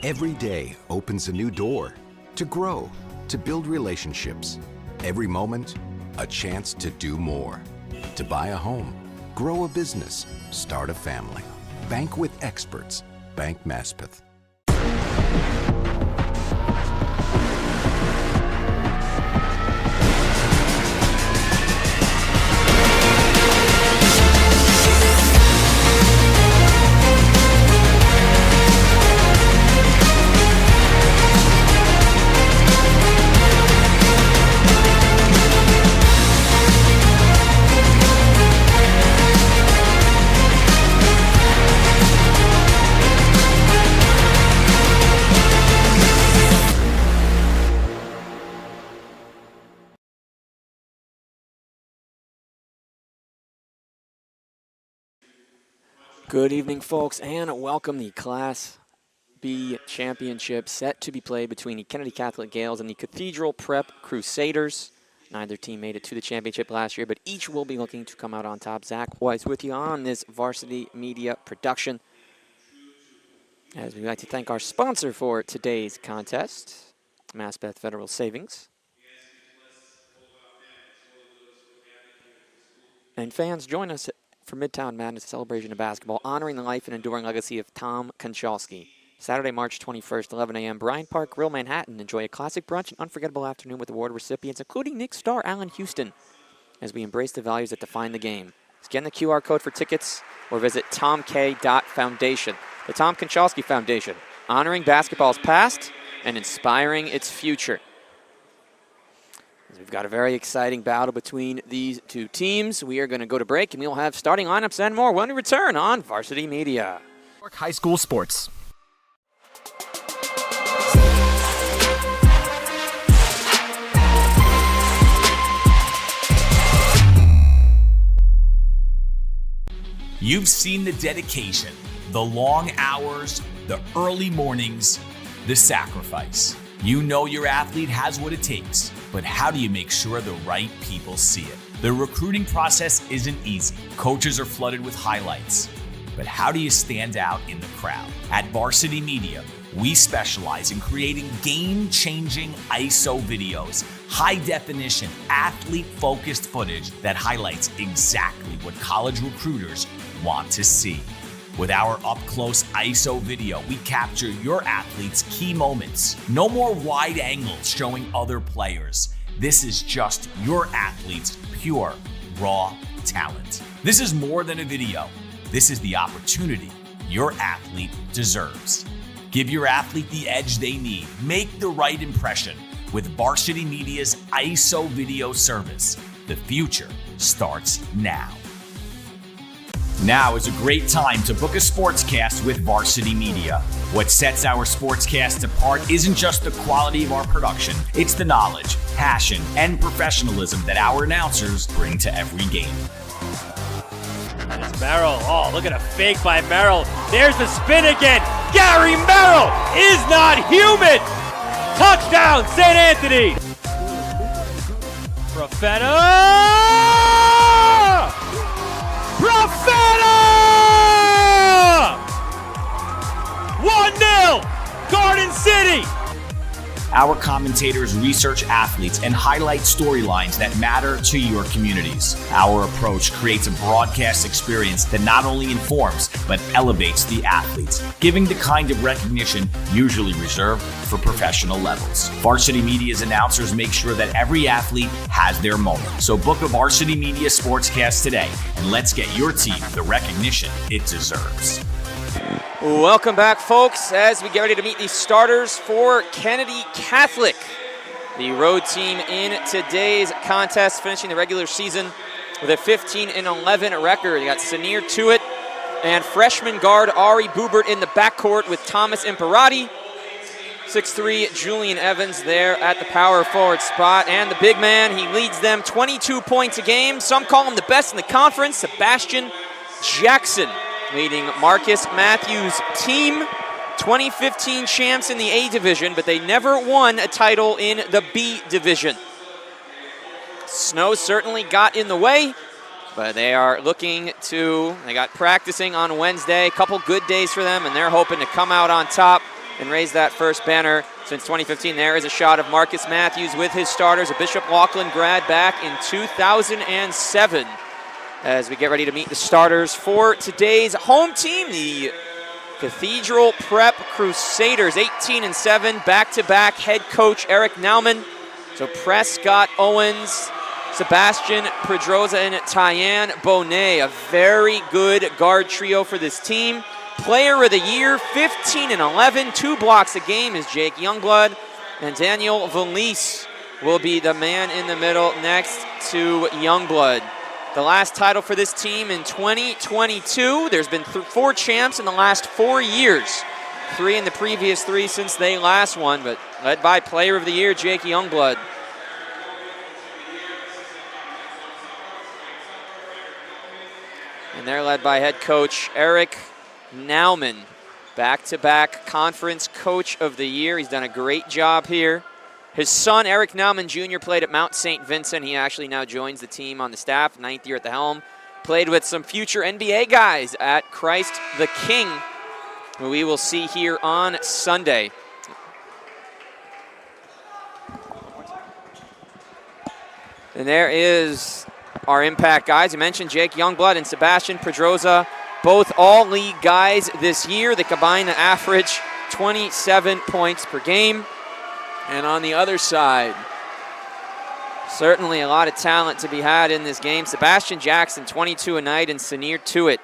Every day opens a new door to grow, to build relationships. Every moment, a chance to do more. To buy a home, grow a business, start a family. Bank with experts. Bank Maspeth. Good evening, folks, and welcome the Class B Championship set to be played between the Kennedy Catholic Gales and the Cathedral Prep Crusaders. Neither team made it to the championship last year, but each will be looking to come out on top. Zach Weiss with you on this Varsity Media production. As we'd like to thank our sponsor for today's contest, Maspeth Federal Savings. And fans, join us for Midtown Madness Celebration of Basketball, honoring the life and enduring legacy of Tom Konchalski. Saturday, March 21st, 11 a.m., Bryant Park Grill, Manhattan. Enjoy a classic brunch and unforgettable afternoon with award recipients, including Knicks star Allen Houston, as we embrace the values that define the game. Scan the QR code for tickets or visit tomk.foundation. The Tom Konchalski Foundation, honoring basketball's past and inspiring its future. We've got a very exciting battle between these two teams. We are going to go to break, and we'll have starting lineups and more when we return on Varsity Media. High school sports. You've seen the dedication, the long hours, the early mornings, the sacrifice. You know your athlete has what it takes, but how do you make sure the right people see it? The recruiting process isn't easy. Coaches are flooded with highlights, but how do you stand out in the crowd? At Varsity Media, we specialize in creating game-changing ISO videos, high-definition, athlete-focused footage that highlights exactly what college recruiters want to see. With our up-close ISO video, we capture your athlete's key moments. No more wide angles showing other players. This is just your athlete's pure, raw talent. This is more than a video. This is the opportunity your athlete deserves. Give your athlete the edge they need. Make the right impression with Varsity Media's ISO video service. The future starts now. Now is a great time to book a sportscast with Varsity Media. What sets our sportscast apart isn't just the quality of our production, it's the knowledge, passion, and professionalism that our announcers bring to every game. And it's Merrill. Oh, look at a fake by Merrill. There's the spin again. Gary Merrill is not human. Touchdown, St. Anthony. Profeta! 1-0, Garden City. Our commentators research athletes and highlight storylines that matter to your communities. Our approach creates a broadcast experience that not only informs, but elevates the athletes, giving the kind of recognition usually reserved for professional levels. Varsity Media's announcers make sure that every athlete has their moment. So book a Varsity Media sportscast today, and let's get your team the recognition it deserves. Welcome back, folks, as we get ready to meet the starters for Kennedy Catholic. The road team in today's contest, finishing the regular season with a 15-11 record. You got Sanir Tuitt and freshman guard Ari Boobert in the backcourt with Thomas Imperati. 6'3", Julian Evans there at the power forward spot. And the big man, he leads them 22 points a game. Some call him the best in the conference, Sebastian Jackson, leading Marcus Matthews' team. 2015 champs in the A division, but they never won a title in the B division. Snow certainly got in the way, but they are looking to, they got practicing on Wednesday, a couple good days for them, and they're hoping to come out on top and raise that first banner since 2015. There is a shot of Marcus Matthews with his starters, a Bishop Laughlin grad back in 2007. As we get ready to meet the starters for today's home team, the Cathedral Prep Crusaders, 18-7, back-to-back head coach Eric Nauman. So Prescott Owens, Sebastian Pedroza, and Tyann Bonet, a very good guard trio for this team. Player of the year, 15-11, 2 blocks a game is Jake Youngblood, and Daniel Valise will be the man in the middle next to Youngblood. The last title for this team in 2022. There's been 4 champs in the last 4 years. 3 in the previous 3 since they last won, but led by Player of the Year, Jake Youngblood. And they're led by head coach Eric Nauman, back-to-back conference coach of the year. He's done a great job here. His son, Eric Nauman Jr., played at Mount St. Vincent. He actually now joins the team on the staff, 9th year at the helm. Played with some future NBA guys at Christ the King, who we will see here on Sunday. And there is our impact guys. You mentioned Jake Youngblood and Sebastian Pedroza, both all-league guys this year. They combine to average 27 points per game. And on the other side, certainly a lot of talent to be had in this game. Sebastian Jackson, 22 a night, and Sanir Tuit.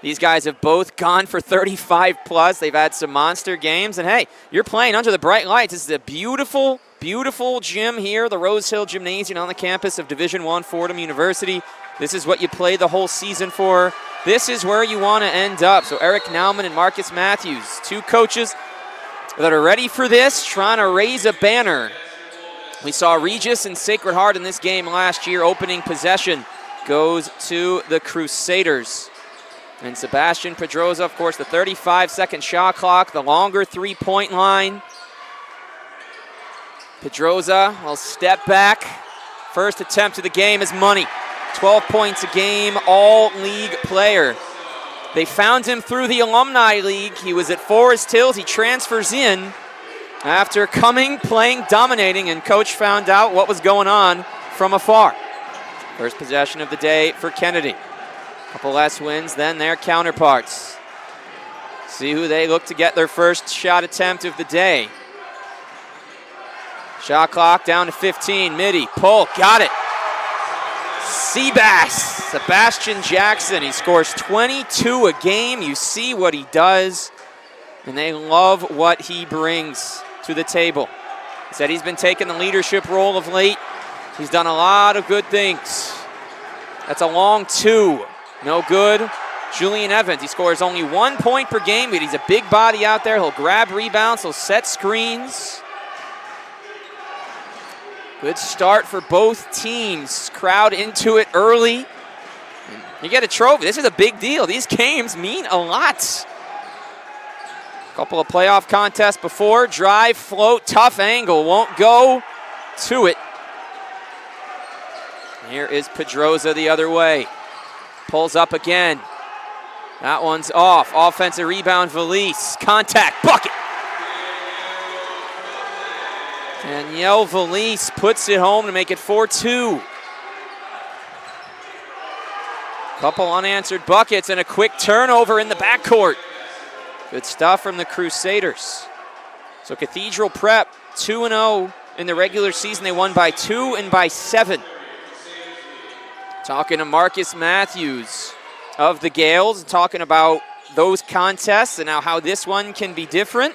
These guys have both gone for 35+. They've had some monster games. And hey, you're playing under the bright lights. This is a beautiful, beautiful gym here, the Rose Hill Gymnasium on the campus of Division I Fordham University. This is what you play the whole season for. This is where you want to end up. So Eric Nauman and Marcus Matthews, 2 coaches that are ready for this, trying to raise a banner. We saw Regis and Sacred Heart in this game last year. Opening possession goes to the Crusaders. And Sebastian Pedroza, of course, the 35-second shot clock, the longer 3-point line. Pedroza will step back. First attempt of the game is money. 12 points a game, all-league player. They found him through the Alumni League. He was at Forest Hills. He transfers in after coming, playing, dominating, and coach found out what was going on from afar. First possession of the day for Kennedy. Couple less wins than their counterparts. See who they look to get their first shot attempt of the day. Shot clock down to 15. Midi, pull, got it. Seabass, Sebastian Jackson. He scores 22 a game. You see what he does, and they love what he brings to the table. He said he's been taking the leadership role of late. He's done a lot of good things. That's a long 2. No good. Julian Evans, he scores only 1 point per game, but he's a big body out there. He'll grab rebounds, he'll set screens. Good start for both teams. Crowd into it early. You get a trophy. This is a big deal. These games mean a lot. A couple of playoff contests before. Drive, float, tough angle. Won't go to it. Here is Pedroza the other way. Pulls up again. That one's off. Offensive rebound, Valise. Contact, bucket. Danielle Valise puts it home to make it 4-2. Couple unanswered buckets and a quick turnover in the backcourt. Good stuff from the Crusaders. So Cathedral Prep 2-0 in the regular season. They won by 2 and by 7. Talking to Marcus Matthews of the Gales, talking about those contests and now how this one can be different.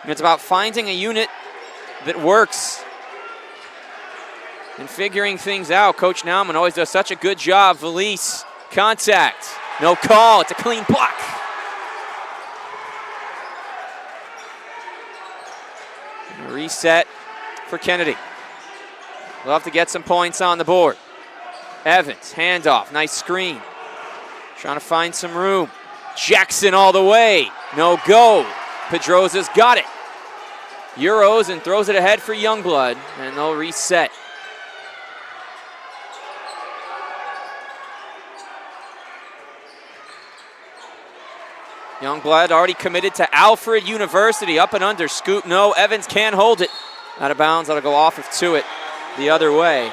And it's about finding a unit that works and figuring things out. Coach Nauman always does such a good job. Valise, contact, no call, it's a clean block. And a reset for Kennedy. We'll have to get some points on the board. Evans, handoff, nice screen. Trying to find some room. Jackson all the way, no go. Pedroza's got it. Euros and throws it ahead for Youngblood, and they'll reset. Youngblood already committed to Alfred University. Up and under, scoop, no. Evans can't hold it. Out of bounds, that'll go off of Tuitt the other way.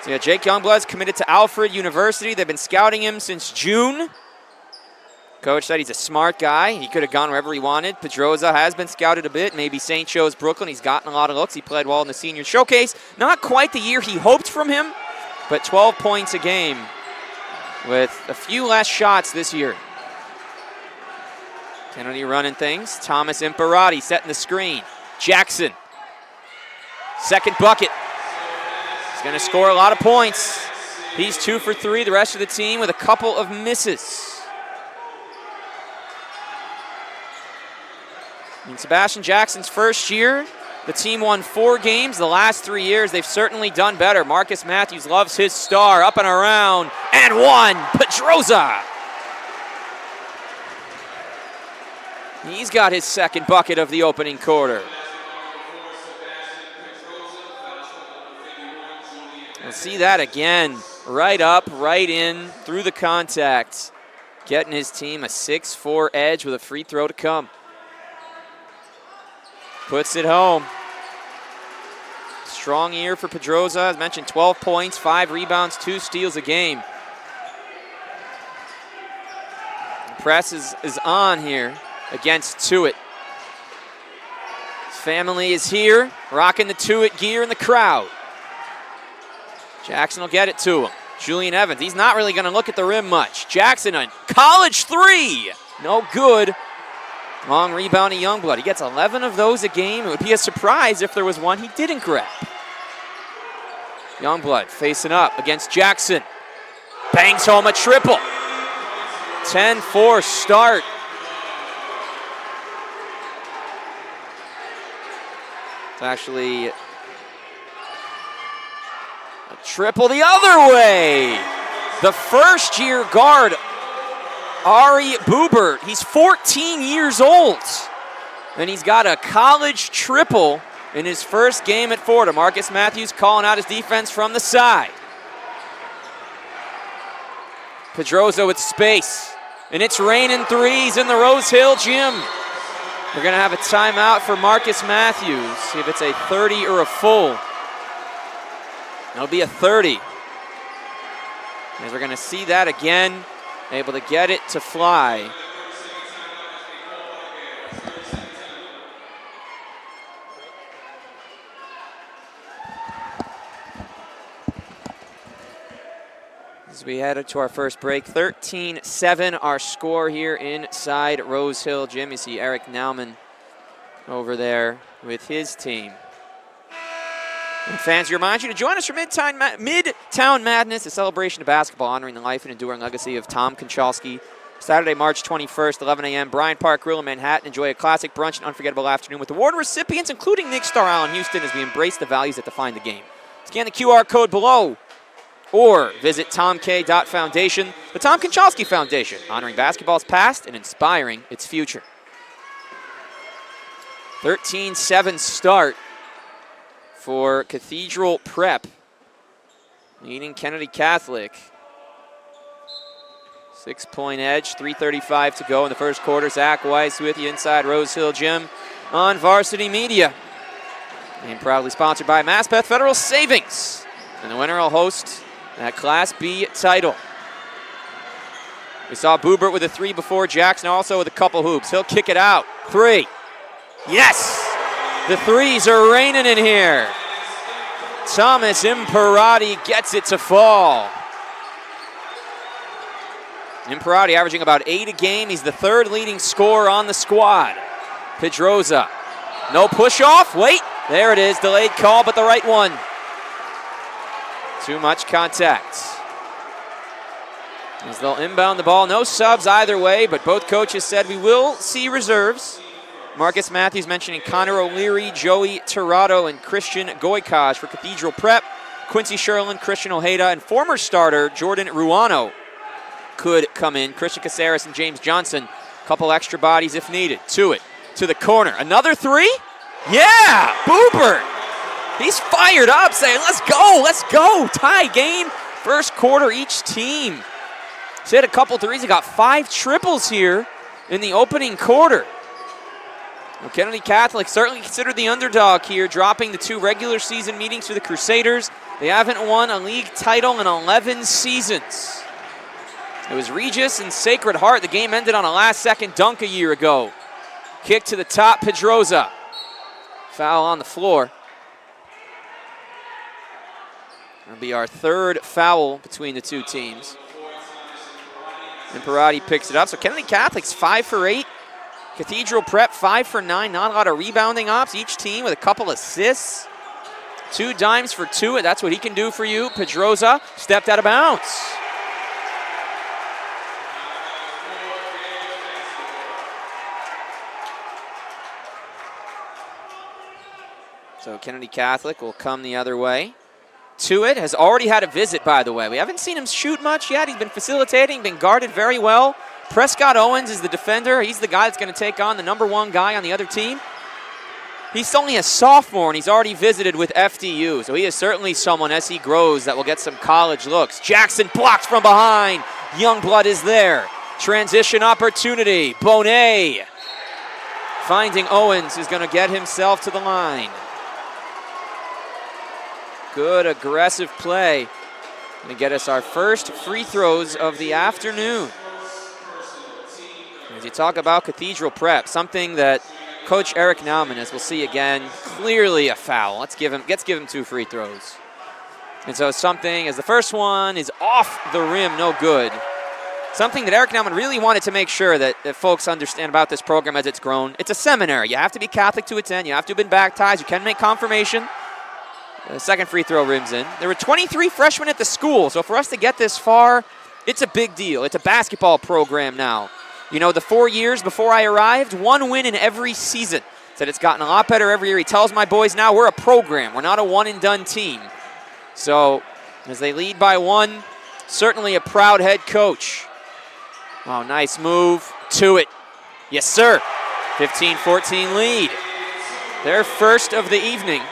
So yeah, Jake Youngblood's committed to Alfred University. They've been scouting him since June. Coach said he's a smart guy. He could have gone wherever he wanted. Pedroza has been scouted a bit. Maybe St. Joe's Brooklyn. He's gotten a lot of looks. He played well in the senior showcase. Not quite the year he hoped from him, but 12 points a game with a few less shots this year. Kennedy running things. Thomas Imparati setting the screen. Jackson. Second bucket. He's going to score a lot of points. He's 2 for 3. The rest of the team with a couple of misses. In Sebastian Jackson's first year, the team won 4 games. The last 3 years, they've certainly done better. Marcus Matthews loves his star. Up and around. And one. Pedroza. He's got his second bucket of the opening quarter. We'll see that again. Right up, right in, through the contact. Getting his team a 6-4 edge with a free throw to come. Puts it home. Strong year for Pedroza. As mentioned, 12 points, 5 rebounds, 2 steals a game. The press is on here against Tuitt. His family is here, rocking the Tuitt gear in the crowd. Jackson will get it to him. Julian Evans, he's not really going to look at the rim much. Jackson, a college 3. No good. Long rebound to Youngblood. He gets 11 of those a game. It would be a surprise if there was one he didn't grab. Youngblood facing up against Jackson. Bangs home a triple. 10-4 start. It's actually a triple the other way. The first-year guard, Ari Boobert, he's 14 years old. And he's got a college triple in his first game at Florida. Marcus Matthews calling out his defense from the side. Pedroza with space. And it's raining threes in the Rose Hill gym. We're going to have a timeout for Marcus Matthews. See if it's a 30 or a full. It'll be a 30. As we're going to see that again. Able to get it to fly. As we head to our first break, 13-7 our score here inside Rose Hill Gym. You see Eric Nauman over there with his team. And fans, we remind you to join us for Midtown Madness, a celebration of basketball honoring the life and enduring legacy of Tom Konchalski. Saturday, March 21st, 11 a.m., Bryant Park Grill in Manhattan. Enjoy a classic brunch and unforgettable afternoon with award recipients, including Nick Starr Allen Houston, as we embrace the values that define the game. Scan the QR code below or visit tomk.foundation, the Tom Konchalski Foundation, honoring basketball's past and inspiring its future. 13-7 start for Cathedral Prep, leading Kennedy Catholic. 6-point edge, 3:35 to go in the first quarter. Zach Weiss with you inside Rose Hill Gym on Varsity Media. And proudly sponsored by Maspeth Federal Savings. And the winner will host that Class B title. We saw Boobert with a 3 before. Jackson also with a couple hoops. He'll kick it out. 3. Yes! The threes are raining in here. Thomas Imparati gets it to fall. Imparati averaging about 8 a game. He's the 3rd leading scorer on the squad. Pedroza. No push off. Wait. There it is. Delayed call, but the right one. Too much contact. As they'll inbound the ball. No subs either way, but both coaches said we will see reserves. Marcus Matthews mentioning Connor O'Leary, Joey Tirado, and Christian Goykash for Cathedral Prep. Quincy Sherlin, Christian Ojeda, and former starter Jordan Ruano could come in. Christian Caceres and James Johnson. Couple extra bodies if needed. To the corner. Another 3? Yeah! Boobert! He's fired up, saying, let's go, tie game. First quarter, each team. He's hit a couple threes. He got 5 triples here in the opening quarter. Well, Kennedy Catholic certainly considered the underdog here, dropping the 2 regular season meetings for the Crusaders. They haven't won a league title in 11 seasons. It was Regis and Sacred Heart. The game ended on a last-second dunk a year ago. Kick to the top, Pedroza. Foul on the floor. That'll be our 3rd foul between the 2 teams. And Parati picks it up. So Kennedy Catholic's 5 for 8. Cathedral Prep 5 for 9. Not a lot of rebounding ops. Each team with a couple assists. 2 dimes for 2. That's what he can do for you. Pedroza stepped out of bounds. So Kennedy Catholic will come the other way. Tuitt has already had a visit, by the way. We haven't seen him shoot much yet. He's been facilitating, been guarded very well. Prescott Owens is the defender. He's the guy that's going to take on the number 1 guy on the other team. He's only a sophomore, and he's already visited with FDU. So he is certainly someone, as he grows, that will get some college looks. Jackson blocks from behind. Youngblood is there. Transition opportunity. Bonet finding Owens, who's going to get himself to the line. Good aggressive play. Going to get us our first free throws of the afternoon. As you talk about Cathedral Prep, something that Coach Eric Nauman, as we'll see again, clearly a foul. Let's give him 2 free throws. And so something, as the first one is off the rim, no good. Something that Eric Nauman really wanted to make sure that folks understand about this program as it's grown. It's a seminary. You have to be Catholic to attend. You have to have been baptized. You can make confirmation. The second free throw rims in. There were 23 freshmen at the school, so for us to get this far, it's a big deal. It's a basketball program now. You know, the 4 years before I arrived, 1 win in every season. Said it's gotten a lot better every year. He tells my boys now we're a program. We're not a one-and-done team. So as they lead by 1, certainly a proud head coach. Oh, nice move. Tuitt. Yes, sir. 15-14 lead. Their first of the evening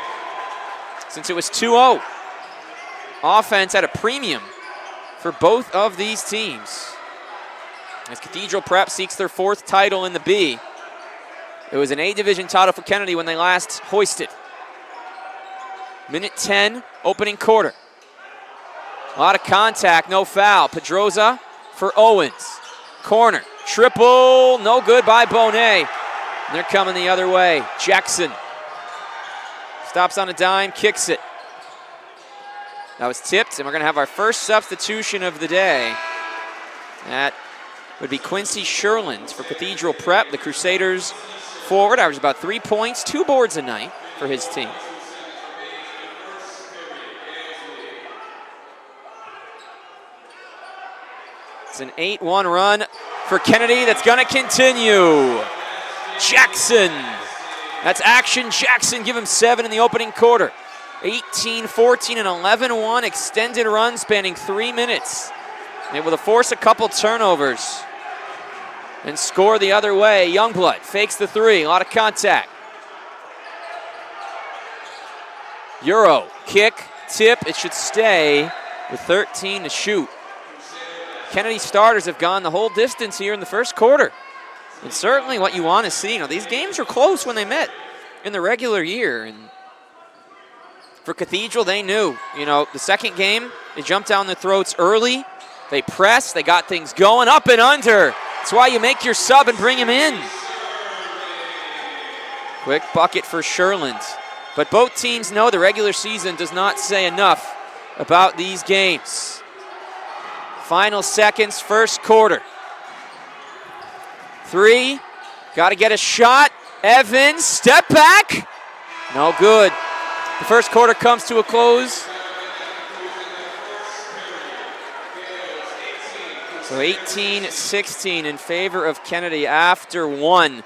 since it was 2-0. Offense at a premium for both of these teams. As Cathedral Prep seeks their 4th title in the B. It was an A-division title for Kennedy when they last hoisted. Minute 10, opening quarter. A lot of contact, no foul. Pedroza for Owens. Corner, triple, no good by Bonet. And they're coming the other way. Jackson stops on a dime, kicks it. That was tipped, and we're going to have our first substitution of the day. That would be Quincy Sherland for Cathedral Prep. The Crusaders forward, averaged about 3 points, 2 boards a night for his team. It's an 8-1 run for Kennedy that's going to continue. Jackson. That's action. Jackson give him 7 in the opening quarter. 18-14 and 11-1 extended run spanning 3 minutes. Able to force a couple turnovers and score the other way. Youngblood fakes the 3. A lot of contact. Euro, kick, tip. It should stay with 13 to shoot. Kennedy starters have gone the whole distance here in the first quarter. And certainly what you want to see. You know, these games were close when they met in the regular year. And for Cathedral, they knew. You know, the second game, they jumped down their throats early. They pressed. They got things going up and under. That's why you make your sub and bring him in. Quick bucket for Sherland. But both teams know the regular season does not say enough about these games. Final seconds, first quarter. 3, got to get a shot. Evans, step back. No good. The first quarter comes to a close. So 18-16 in favor of Kennedy after 1.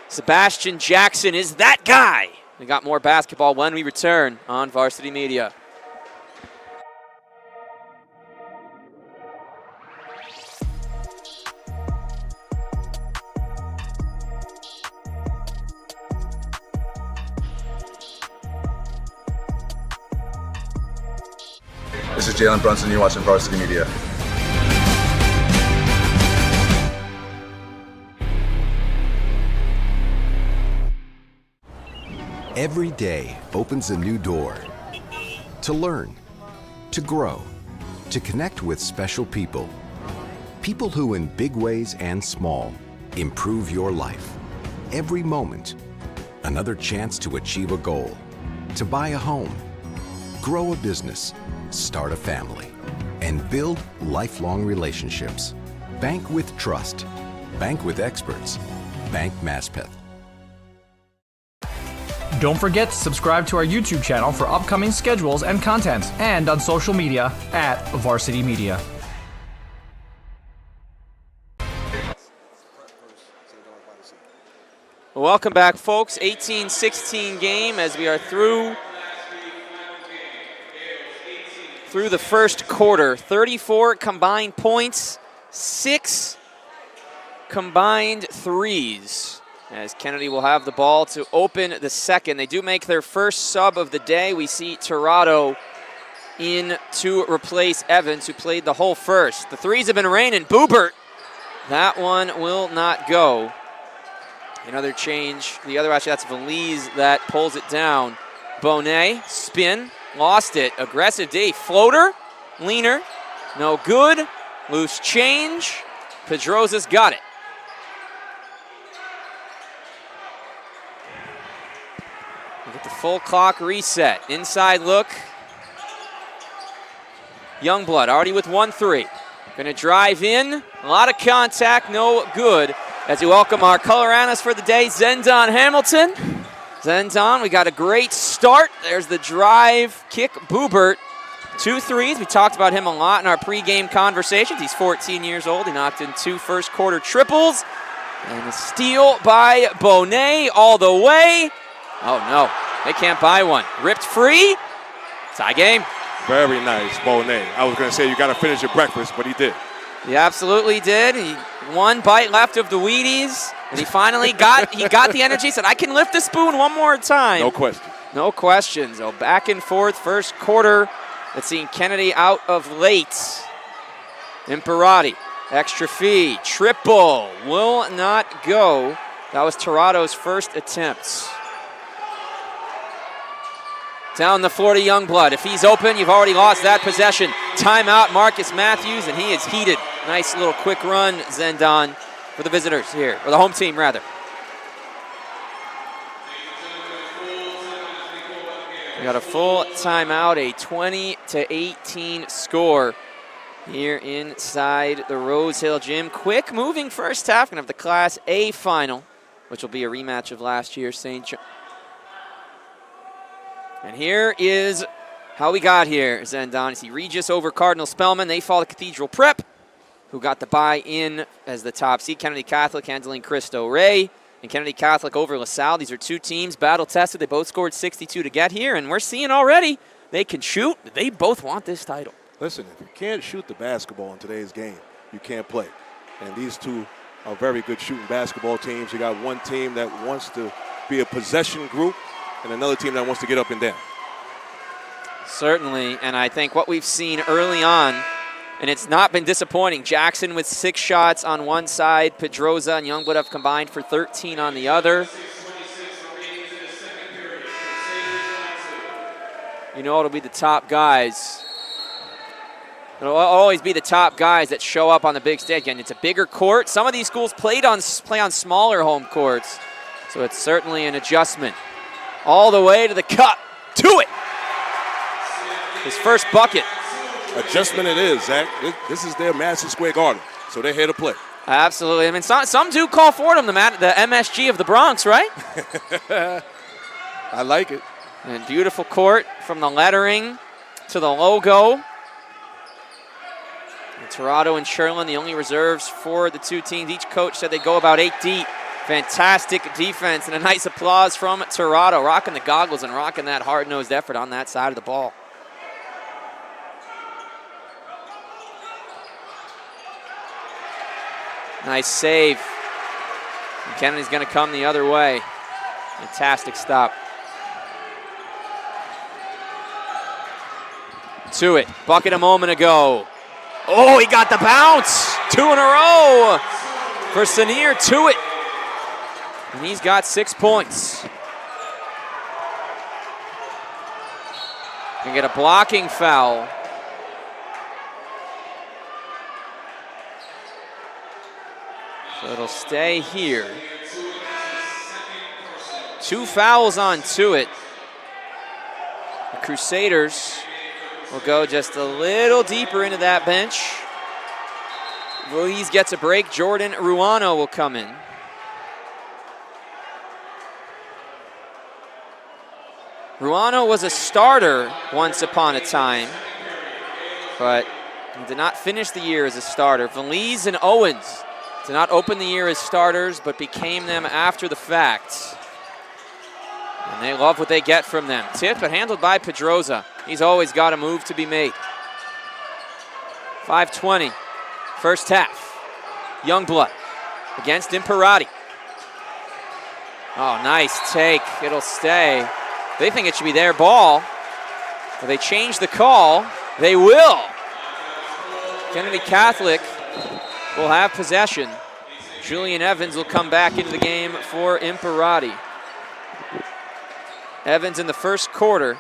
Sebastian Jackson is that guy. We got more basketball when we return on Varsity Media. This is Jalen Brunson, you're watching Varsity Media. Every day opens a new door to learn, to grow, to connect with special people. People who in big ways and small improve your life. Every moment, another chance to achieve a goal, to buy a home, grow a business, start a family, and build lifelong relationships. Bank with trust. Bank with experts. Bank Maspeth. Don't forget to subscribe to our YouTube channel for upcoming schedules and content, and on social media at Varsity Media. Welcome back, folks. 18-16 game as we are through the first quarter. 34 combined points, 6 combined threes. As Kennedy will have the ball to open the second. They do make their first sub of the day. We see Tirado in to replace Evans, who played the whole first. The threes have been raining. Boobert, that one will not go. Another change. The other, actually, that's Valise that pulls it down. Bonet, spin, lost it. Aggressive D, floater, leaner, no good. Loose change. Pedrosa's got it. Look at the full clock reset. Inside look. Youngblood already with 1-3. Gonna drive in. A lot of contact, no good. As we welcome our color analyst for the day, Zendon Hamilton. Zendon, we got a great start. There's the drive, kick, Boobert. 2 threes. We talked about him a lot in our pregame conversations. He's 14 years old. He knocked in 2 first quarter triples. And a steal by Bonet all the way. Oh no, they can't buy one. Ripped free. Tie game. Very nice, Bonet. I was going to say you got to finish your breakfast, but he did. He absolutely did. He one bite left of the Wheaties, and he finally got the energy. Said, "I can lift the spoon one more time." No question. No questions. Oh, back and forth first quarter. Let's see Kennedy out of late. Imperati, extra fee, triple will not go. That was Tirado's first attempt. Down the floor to Youngblood. If he's open, you've already lost that possession. Timeout, Marcus Matthews, and he is heated. Nice little quick run, Zendon, for the visitors here, or the home team, rather. We got a full timeout, a 20-18 score here inside the Rose Hill Gym. Quick moving first half. Gonna have the Class A final, which will be a rematch of last year's St. John. And here is how we got here, Zendon. You see Regis over Cardinal Spellman. They fall to Cathedral Prep, who got the buy-in as the top seed. Kennedy Catholic handling Cristo Rey. And Kennedy Catholic over LaSalle. These are 2 teams battle-tested. They both scored 62 to get here. And we're seeing already they can shoot. They both want this title. Listen, if you can't shoot the basketball in today's game, you can't play. And these two are very good shooting basketball teams. You got one team that wants to be a possession group, and another team that wants to get up and down. Certainly, and I think what we've seen early on, and it's not been disappointing, Jackson with 6 shots on one side, Pedrosa and Youngblood have combined for 13 on the other. You know it'll be the top guys. It'll always be the top guys that show up on the big stage. Again, it's a bigger court. Some of these schools play on smaller home courts, so it's certainly an adjustment. All the way to the cup. To it. His first bucket. Adjustment it is, Zach. This is their Madison Square Garden, so they're here to play. Absolutely. I mean, some do call for them, the MSG of the Bronx, right? I like it. And beautiful court from the lettering to the logo. And Tirado and Sherlin, the only reserves for the 2 teams. Each coach said they go about 8 deep. Fantastic defense and a nice applause from Tirado, rocking the goggles and rocking that hard-nosed effort on that side of the ball. Nice save. And Kennedy's going to come the other way. Fantastic stop. To it. Bucket a moment ago. Oh, he got the bounce. 2 in a row for Sanier. To it. And he's got 6 points. And get a blocking foul. So it'll stay here. 2 fouls on Tuitt. The Crusaders will go just a little deeper into that bench. Ruiz gets a break. Jordan Ruano will come in. Ruano was a starter once upon a time, but he did not finish the year as a starter. Valise and Owens did not open the year as starters, but became them after the fact. And they love what they get from them. Tip, but handled by Pedroza. He's always got a move to be made. 5:20, first half. Youngblood against Imperati. Oh, nice take. It'll stay. They think it should be their ball. If they change the call, they will. Kennedy Catholic will have possession. Julian Evans will come back into the game for Imperati. Evans in the first quarter,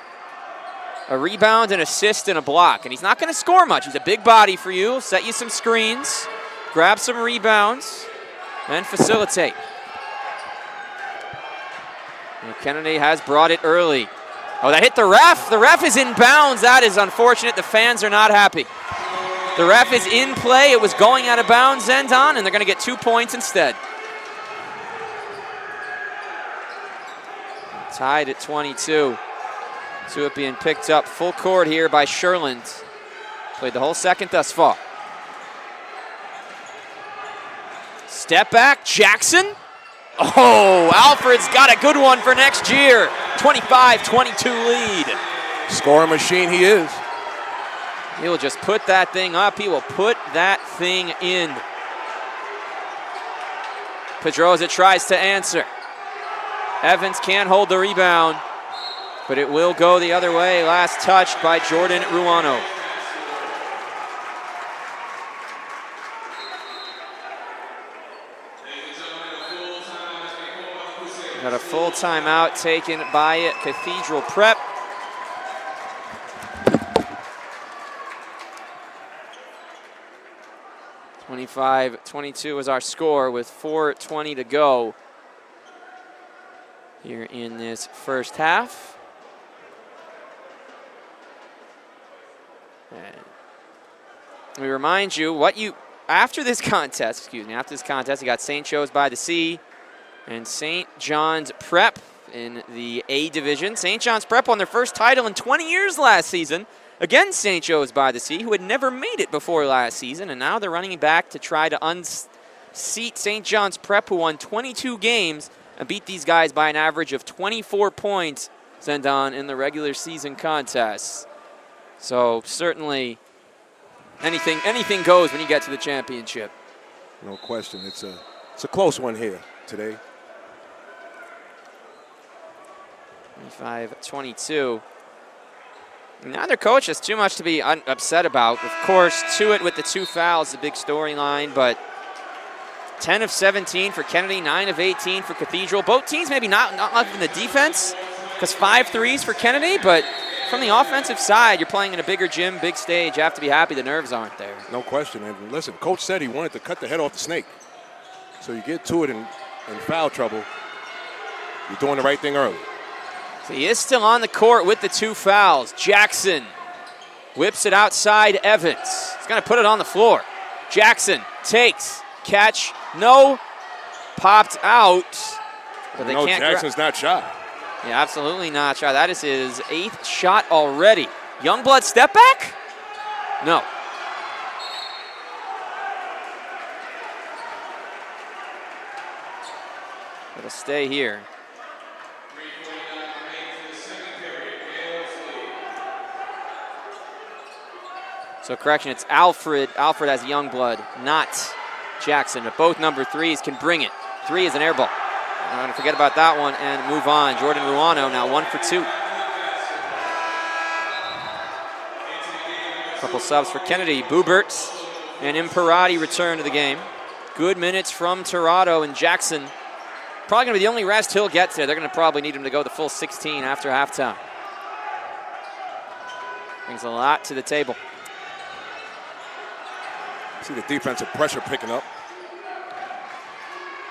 a rebound, an assist, and a block. And he's not going to score much. He's a big body for you, set you some screens, grab some rebounds, and facilitate. And Kennedy has brought it early. Oh, that hit the ref. The ref is in bounds. That is unfortunate. The fans are not happy. The ref is in play. It was going out of bounds, Zendon, and they're going to get 2 points instead. Tied at 22. Tuitt being picked up full court here by Sherland. Played the whole second thus far. Step back, Jackson. Oh, Alfred's got a good one for next year. 25-22 lead. Scoring machine he is. He will just put that thing up. He will put that thing in. Pedroza tries to answer. Evans can't hold the rebound, but it will go the other way. Last touched by Jordan Ruano. Got a full timeout taken by Cathedral Prep. (25-22) is our score with 4:20 to go here in this first half. And we remind you after this contest, you got St. Joe's by the Sea and St. John's Prep in the A division. St. John's Prep won their first title in 20 years last season against St. Joe's by the Sea, who had never made it before last season, and now they're running back to try to unseat St. John's Prep, who won 22 games and beat these guys by an average of 24 points, Zendon, in the regular season contests. So certainly anything goes when you get to the championship. No question. It's a close one here today. 25-22. Neither coach has too much to be upset about. Of course, Tuitt with the 2 fouls, the big storyline, but 10 of 17 for Kennedy, 9 of 18 for Cathedral. Both teams maybe not left in the defense, because 5 threes for Kennedy, but from the offensive side, you're playing in a bigger gym, big stage. You have to be happy the nerves aren't there. No question. And listen, coach said he wanted to cut the head off the snake. So you get to it in foul trouble, you're doing the right thing early. So he is still on the court with the 2 fouls. Jackson whips it outside Evans. He's going to put it on the floor. Jackson takes, catch, no, popped out. But they can't. Jackson's not shy. Yeah, absolutely not shy. That is his 8th shot already. Youngblood step back? No. It'll stay here. So correction, it's Alfred. Alfred has Youngblood, not Jackson. But both number 3s can bring it. 3 is an air ball. I'm going to forget about that one and move on. Jordan Ruano now 1 for 2. Couple subs for Kennedy. Boobert and Imperati return to the game. Good minutes from Tirado and Jackson. Probably going to be the only rest he'll get there. They're going to probably need him to go the full 16 after halftime. Brings a lot to the table. See the defensive pressure picking up.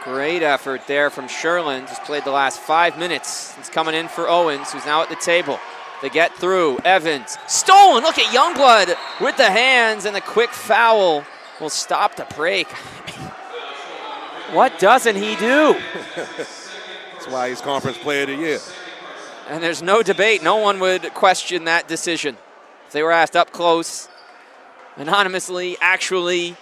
Great effort there from Sherlin. Just played the last 5 minutes. He's coming in for Owens, who's now at the table. They get through. Evans, stolen. Look at Youngblood with the hands, and the quick foul will stop the break. What doesn't he do? That's why he's Conference Player of the Year. And there's no debate. No one would question that decision. If they were asked up close, anonymously, actually.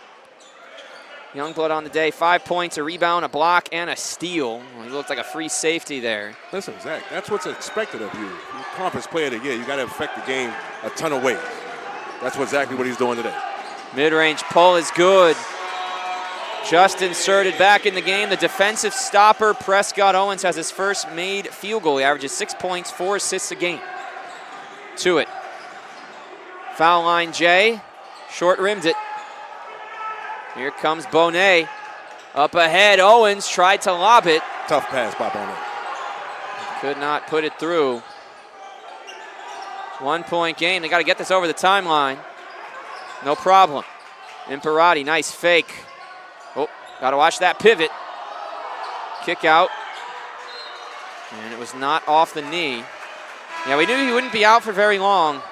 Youngblood on the day, 5 points, a rebound, a block, and a steal. Well, he looked like a free safety there. Listen, Zach, that's what's expected of you. You're Conference Player of the Year. You got to affect the game a ton of ways. That's exactly what he's doing today. Mid-range pull is good. Just inserted back in the game. The defensive stopper, Prescott Owens, has his first made field goal. He averages 6 points, 4 assists a game. To it. Foul line, Jay. Short rimmed it. Here comes Bonet. Up ahead, Owens tried to lob it. Tough pass by Bonet. Could not put it through. 1 point game. They got to get this over the timeline. No problem. Imperati, nice fake. Oh, got to watch that pivot. Kick out. And it was not off the knee. Yeah, we knew he wouldn't be out for very long.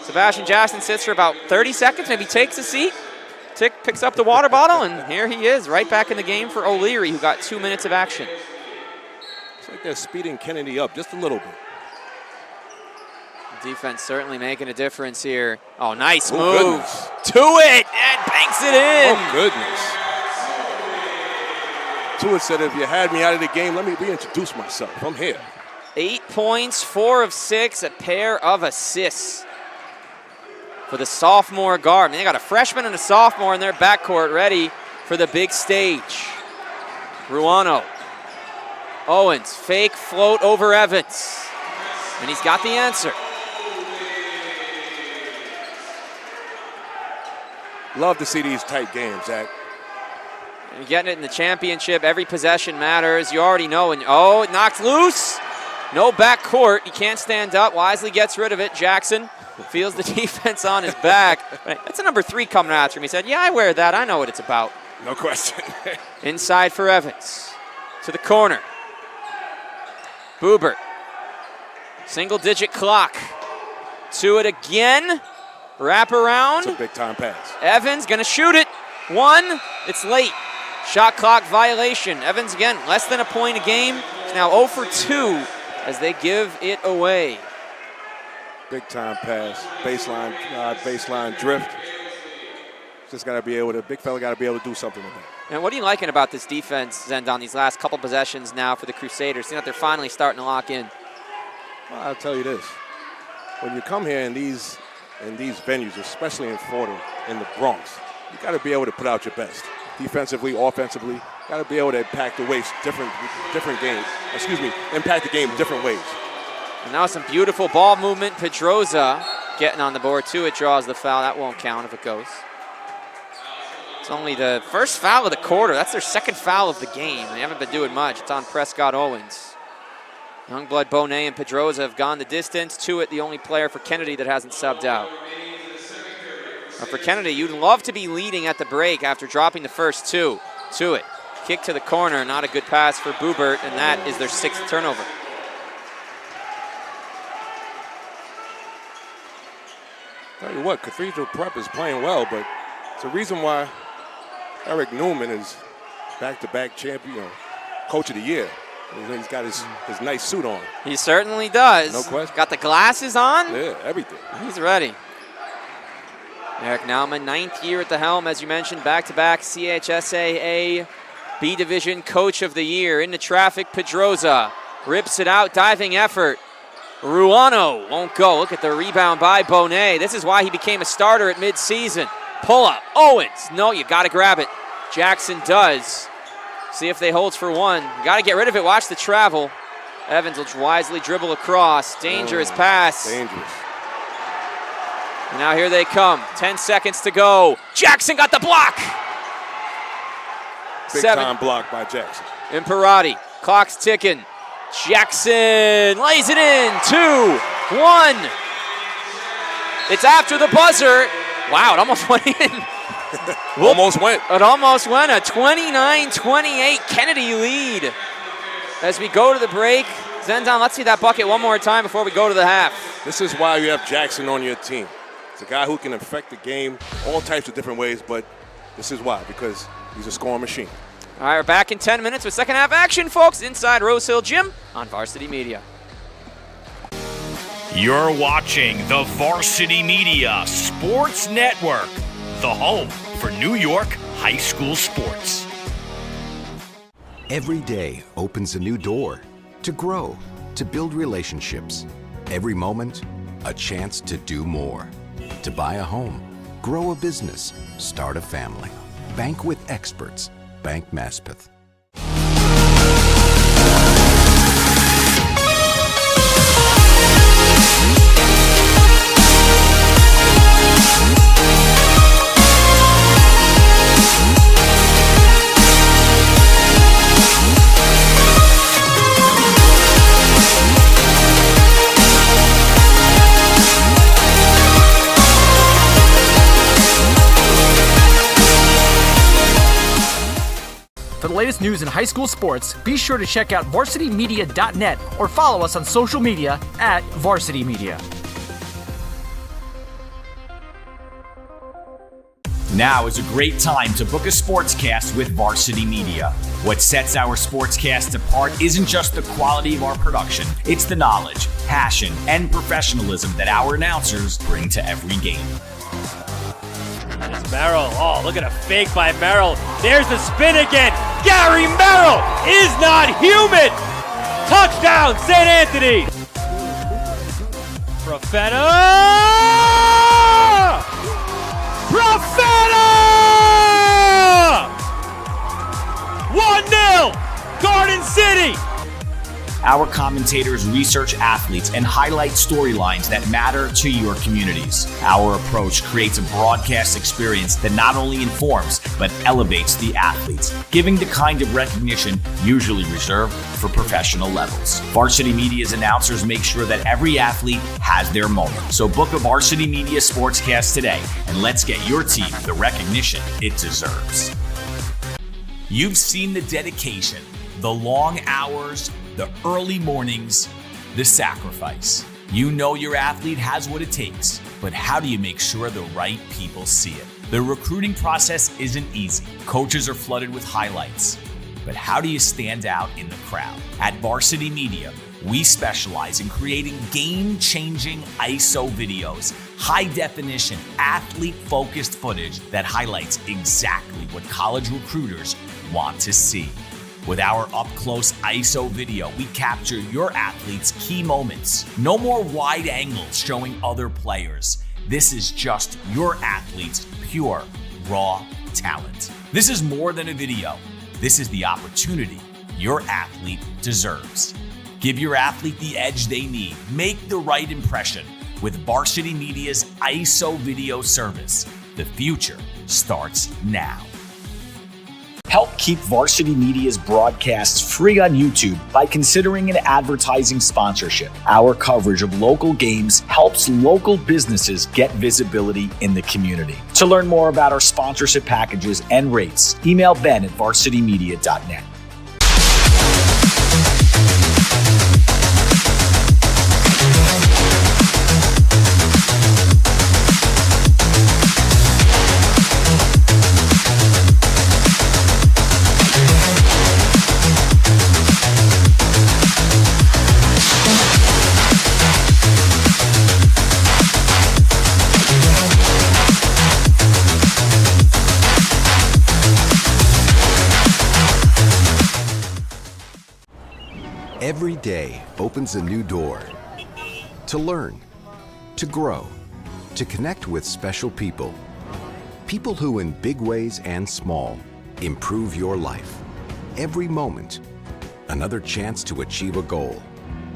Sebastian Jackson sits for about 30 seconds, maybe takes a seat. Picks up the water bottle, and here he is, right back in the game for O'Leary, who got 2 minutes of action. It's like they're speeding Kennedy up just a little bit. Defense certainly making a difference here. Oh, nice move. Goodness. To it, and banks it in. Oh, goodness. Tua said, if you had me out of the game, let me reintroduce myself. I'm here. 8 points, 4 of 6, a pair of assists for the sophomore guard. I mean, they got a freshman and a sophomore in their backcourt ready for the big stage. Ruano. Owens, fake float over Evans. And he's got the answer. Love to see these tight games, Zach. And getting it in the championship, every possession matters. You already know. And oh, it knocks loose. No backcourt. He can't stand up. Wisely gets rid of it. Jackson feels the defense on his back. That's a number 3 coming after him. He said, yeah, I wear that. I know what it's about. No question. Inside for Evans. To the corner. Boobert. Single-digit clock. To it again. Wrap around. It's a big-time pass. Evans going to shoot it. 1. It's late. Shot clock violation. Evans, again, less than a point a game. He's now 0 for 2 as they give it away. Big time pass, baseline drift. Just got to be able to, big fella got to be able to do something with that. And what are you liking about this defense, Zend, on these last couple possessions now for the Crusaders? Seeing that they're finally starting to lock in. Well, I'll tell you this. When you come here in these venues, especially in Florida, in the Bronx, you got to be able to put out your best. Defensively, offensively, got to be able to impact the ways, different games. Impact the game different ways. And now some beautiful ball movement. Pedroza getting on the board too. It draws the foul. That won't count if it goes. It's only the first foul of the quarter. That's their second foul of the game. They haven't been doing much. It's on Prescott Owens. Youngblood, Bonet, and Pedroza have gone the distance. To it, the only player for Kennedy that hasn't subbed out. For Kennedy, you'd love to be leading at the break after dropping the first 2. To it. Kick to the corner. Not a good pass for Boobert, and that is their 6th turnover. Tell you what, Cathedral Prep is playing well, but it's a reason why Eric Newman is back-to-back champion, coach of the year. He's got his nice suit on. He certainly does. No question. Got the glasses on. Yeah, everything. He's ready. Eric Nauman, 9th year at the helm, as you mentioned, back-to-back CHSAA B Division Coach of the Year. Into traffic, Pedroza rips it out, diving effort. Ruano won't go. Look at the rebound by Bonet. This is why he became a starter at midseason. Pull up. Owens. No, you got to grab it. Jackson does. See if they holds for 1. You got to get rid of it. Watch the travel. Evans will wisely dribble across. Dangerous pass. Dangerous. And now here they come. 10 seconds to go. Jackson got the block. Big time block by Jackson. Imperati. Clock's ticking. Jackson lays it in. 2-1. It's after the buzzer. Wow, it almost went in. Almost went. It almost went. A 29-28 Kennedy lead. As we go to the break, Zendon, let's see that bucket one more time before we go to the half. This is why you have Jackson on your team. It's a guy who can affect the game all types of different ways, but this is why, because he's a scoring machine. All right, we're back in 10 minutes with second half action, folks, inside Rose Hill Gym on Varsity Media. You're watching the Varsity Media Sports Network, the home for New York high school sports. Every day opens a new door to grow, to build relationships. Every moment, a chance to do more. To buy a home, grow a business, start a family. Bank with experts. Bank Maspeth. For the latest news in high school sports, be sure to check out varsitymedia.net or follow us on social media at Varsity Media. Now is a great time to book a sportscast with Varsity Media. What sets our sportscast apart isn't just the quality of our production, it's the knowledge, passion, and professionalism that our announcers bring to every game. It's Merrill. Oh, look at a fake by Merrill. There's the spin again. Gary Merrill is not human. Touchdown, St. Anthony. Profeta! 1-0, Garden City. Our commentators research athletes and highlight storylines that matter to your communities. Our approach creates a broadcast experience that not only informs, but elevates the athletes, giving the kind of recognition usually reserved for professional levels. Varsity Media's announcers make sure that every athlete has their moment. So book a Varsity Media sportscast today, and let's get your team the recognition it deserves. You've seen the dedication, the long hours, the early mornings, the sacrifice. You know your athlete has what it takes, but how do you make sure the right people see it? The recruiting process isn't easy. Coaches are flooded with highlights, but how do you stand out in the crowd? At Varsity Media, we specialize in creating game-changing ISO videos, high-definition, athlete-focused footage that highlights exactly what college recruiters want to see. With our up-close ISO video, we capture your athlete's key moments. No more wide angles showing other players. This is just your athlete's pure, raw talent. This is more than a video. This is the opportunity your athlete deserves. Give your athlete the edge they need. Make the right impression with Varsity Media's ISO video service. The future starts now. Help keep Varsity Media's broadcasts free on YouTube by considering an advertising sponsorship. Our coverage of local games helps local businesses get visibility in the community. To learn more about our sponsorship packages and rates, email Ben at varsitymedia.net. Every day opens a new door to learn, to grow, to connect with special people. People who in big ways and small improve your life. Every moment, another chance to achieve a goal,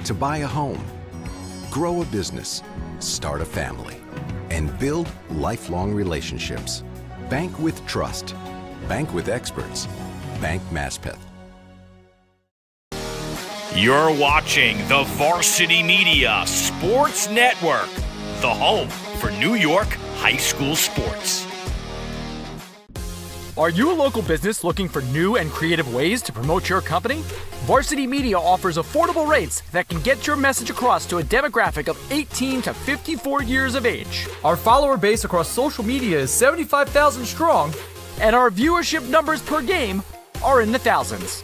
to buy a home, grow a business, start a family, and build lifelong relationships. Bank with trust. Bank with experts. Bank Maspeth. You're watching the Varsity Media Sports Network, the home for New York high school sports. Are you a local business looking for new and creative ways to promote your company? Varsity Media offers affordable rates that can get your message across to a demographic of 18 to 54 years of age. Our follower base across social media is 75,000 strong, and our viewership numbers per game are in the thousands.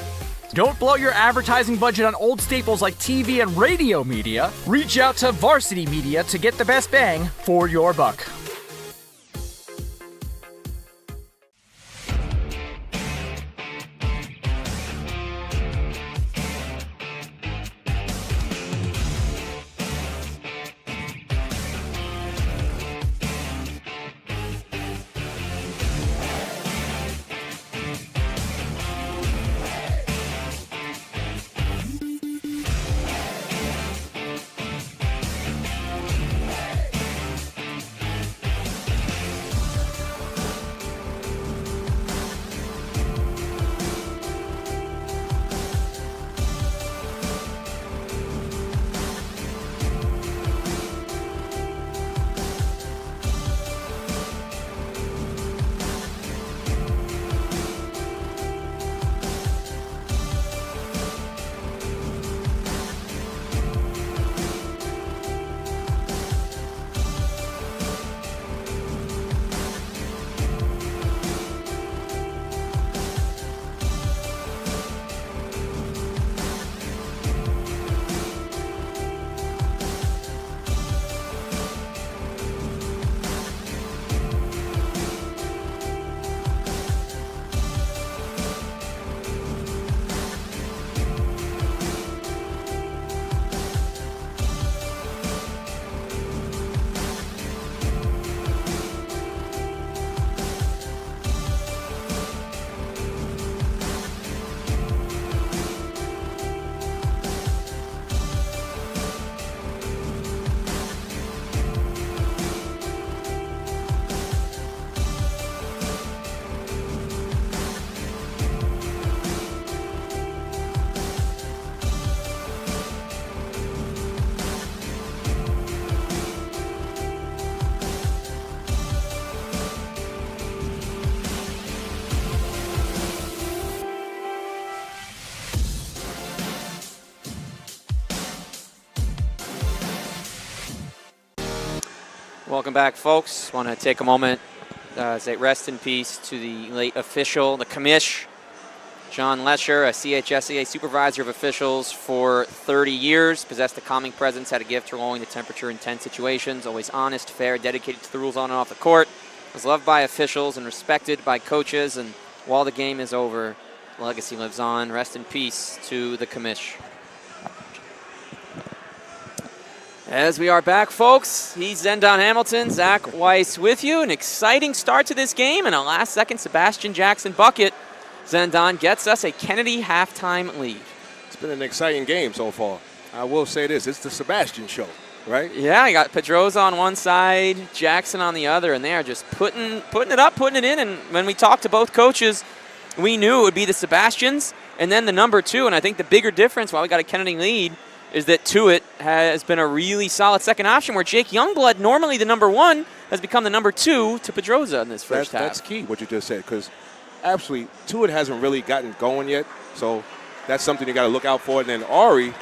Don't blow your advertising budget on old staples like TV and radio media. Reach out to Varsity Media to get the best bang for your buck. Welcome back, folks. Want to take a moment, say rest in peace to the late official, the commish, John Lesher, a CHSAA supervisor of officials for 30 years, possessed a calming presence, had a gift for lowering the temperature in tense situations, always honest, fair, dedicated to the rules on and off the court, was loved by officials and respected by coaches, and while the game is over, the legacy lives on. Rest in peace to the commish. As we are back, folks, he's Zendon Hamilton, Zach Weiss with you. An exciting start to this game, and a last-second Sebastian Jackson bucket. Zendon gets us a Kennedy halftime lead. It's been an exciting game so far. I will say this, it's the Sebastian show, right? Yeah, you got Pedroza on one side, Jackson on the other, and they are just putting it up, putting it in. And when we talked to both coaches, we knew it would be the Sebastians and then the number two. And I think the bigger difference, while we got a Kennedy lead, is that Tuitt has been a really solid second option, where Jake Youngblood, normally the number one, has become the number two to Pedroza in this first half. That's key, what you just said, because absolutely, Tuitt hasn't really gotten going yet, so that's something you got to look out for. And then Ari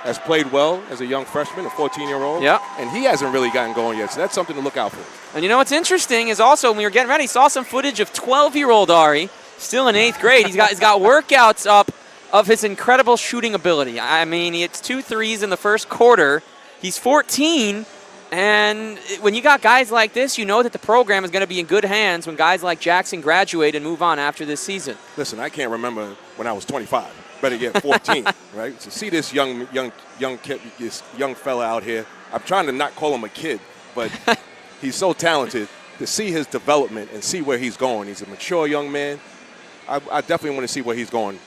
has played well as a young freshman, a 14-year-old, yeah, and he hasn't really gotten going yet, so that's something to look out for. And you know what's interesting is also, when we were getting ready, saw some footage of 12-year-old Ari, still in 8th grade. He's got workouts up of his incredible shooting ability. I mean, he hits 2 threes in the first quarter. He's 14, and when you got guys like this, you know that the program is going to be in good hands when guys like Jackson graduate and move on after this season. Listen, I can't remember when I was 25. Better get 14, right? So see this young kid, this young fella out here. I'm trying to not call him a kid, but he's so talented. To see his development and see where he's going. He's a mature young man. I definitely want to see where he's going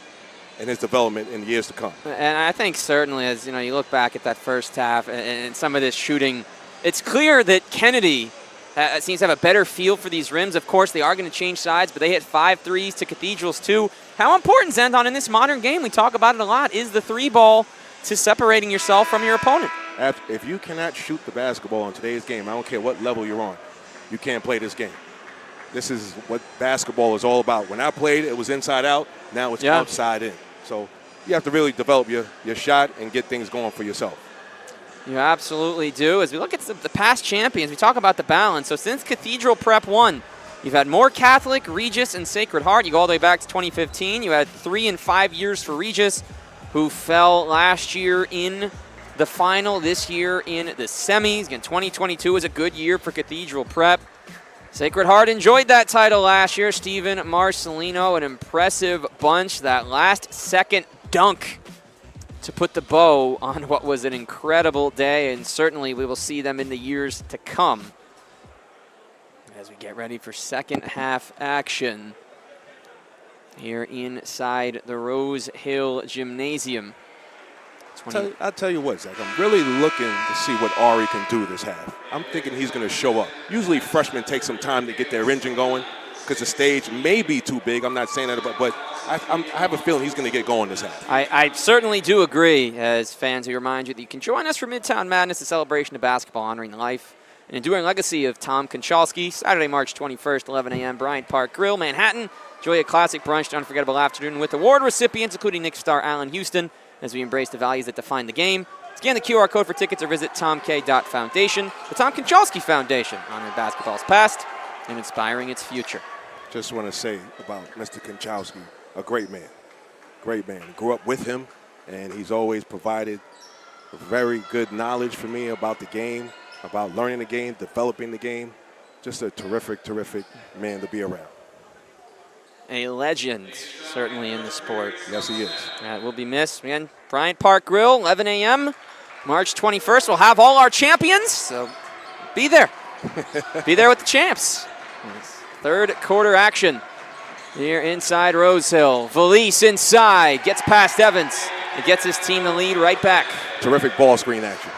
and his development in years to come. And I think certainly, as you know, you look back at that first half and some of this shooting, it's clear that Kennedy seems to have a better feel for these rims. Of course, they are going to change sides, but they hit 5 threes to Cathedral's 2. How important, Zendon, in this modern game, we talk about it a lot, is the 3 ball to separating yourself from your opponent? If you cannot shoot the basketball in today's game, I don't care what level you're on, you can't play this game. This is what basketball is all about. When I played, it was inside out. Now it's outside in. So you have to really develop your shot and get things going for yourself. You absolutely do. As we look at the past champions, we talk about the balance. So since Cathedral Prep 1, you've had more Catholic, Regis, and Sacred Heart. You go all the way back to 2015. You had 3 and 5 years for Regis, who fell last year in the final, this year in the semis. Again, 2022 was a good year for Cathedral Prep. Sacred Heart enjoyed that title last year. Steven Marcelino, an impressive bunch. That last second dunk to put the bow on what was an incredible day, and certainly we will see them in the years to come as we get ready for second half action here inside the Rose Hill Gymnasium. I'll tell you what, Zach, I'm really looking to see what Ari can do this half. I'm thinking he's going to show up. Usually freshmen take some time to get their engine going because the stage may be too big. I'm not saying that, but I have a feeling he's going to get going this half. I certainly do agree. As fans, we remind you that you can join us for Midtown Madness, a celebration of basketball honoring the life and enduring legacy of Tom Konchalski. Saturday, March 21st, 11 a.m., Bryant Park Grill, Manhattan. Enjoy a classic brunch, unforgettable afternoon with award recipients, including Knicks star Allen Houston, as we embrace the values that define the game. Scan the QR code for tickets or visit tomk.foundation. The Tom Konchalski Foundation, honoring basketball's past and inspiring its future. Just want to say about Mr. Konchalski, a great man. Great man. Grew up with him, and he's always provided very good knowledge for me about the game, about learning the game, developing the game. Just a terrific, terrific man to be around. A legend, certainly, in the sport. Yes, he is. That will be missed. Again, Bryant Park Grill, 11 a.m., March 21st. We'll have all our champions, so be there. Be there with the champs. Third quarter action here inside Rose Hill. Valise inside, gets past Evans, and gets his team the lead right back. Terrific ball screen action.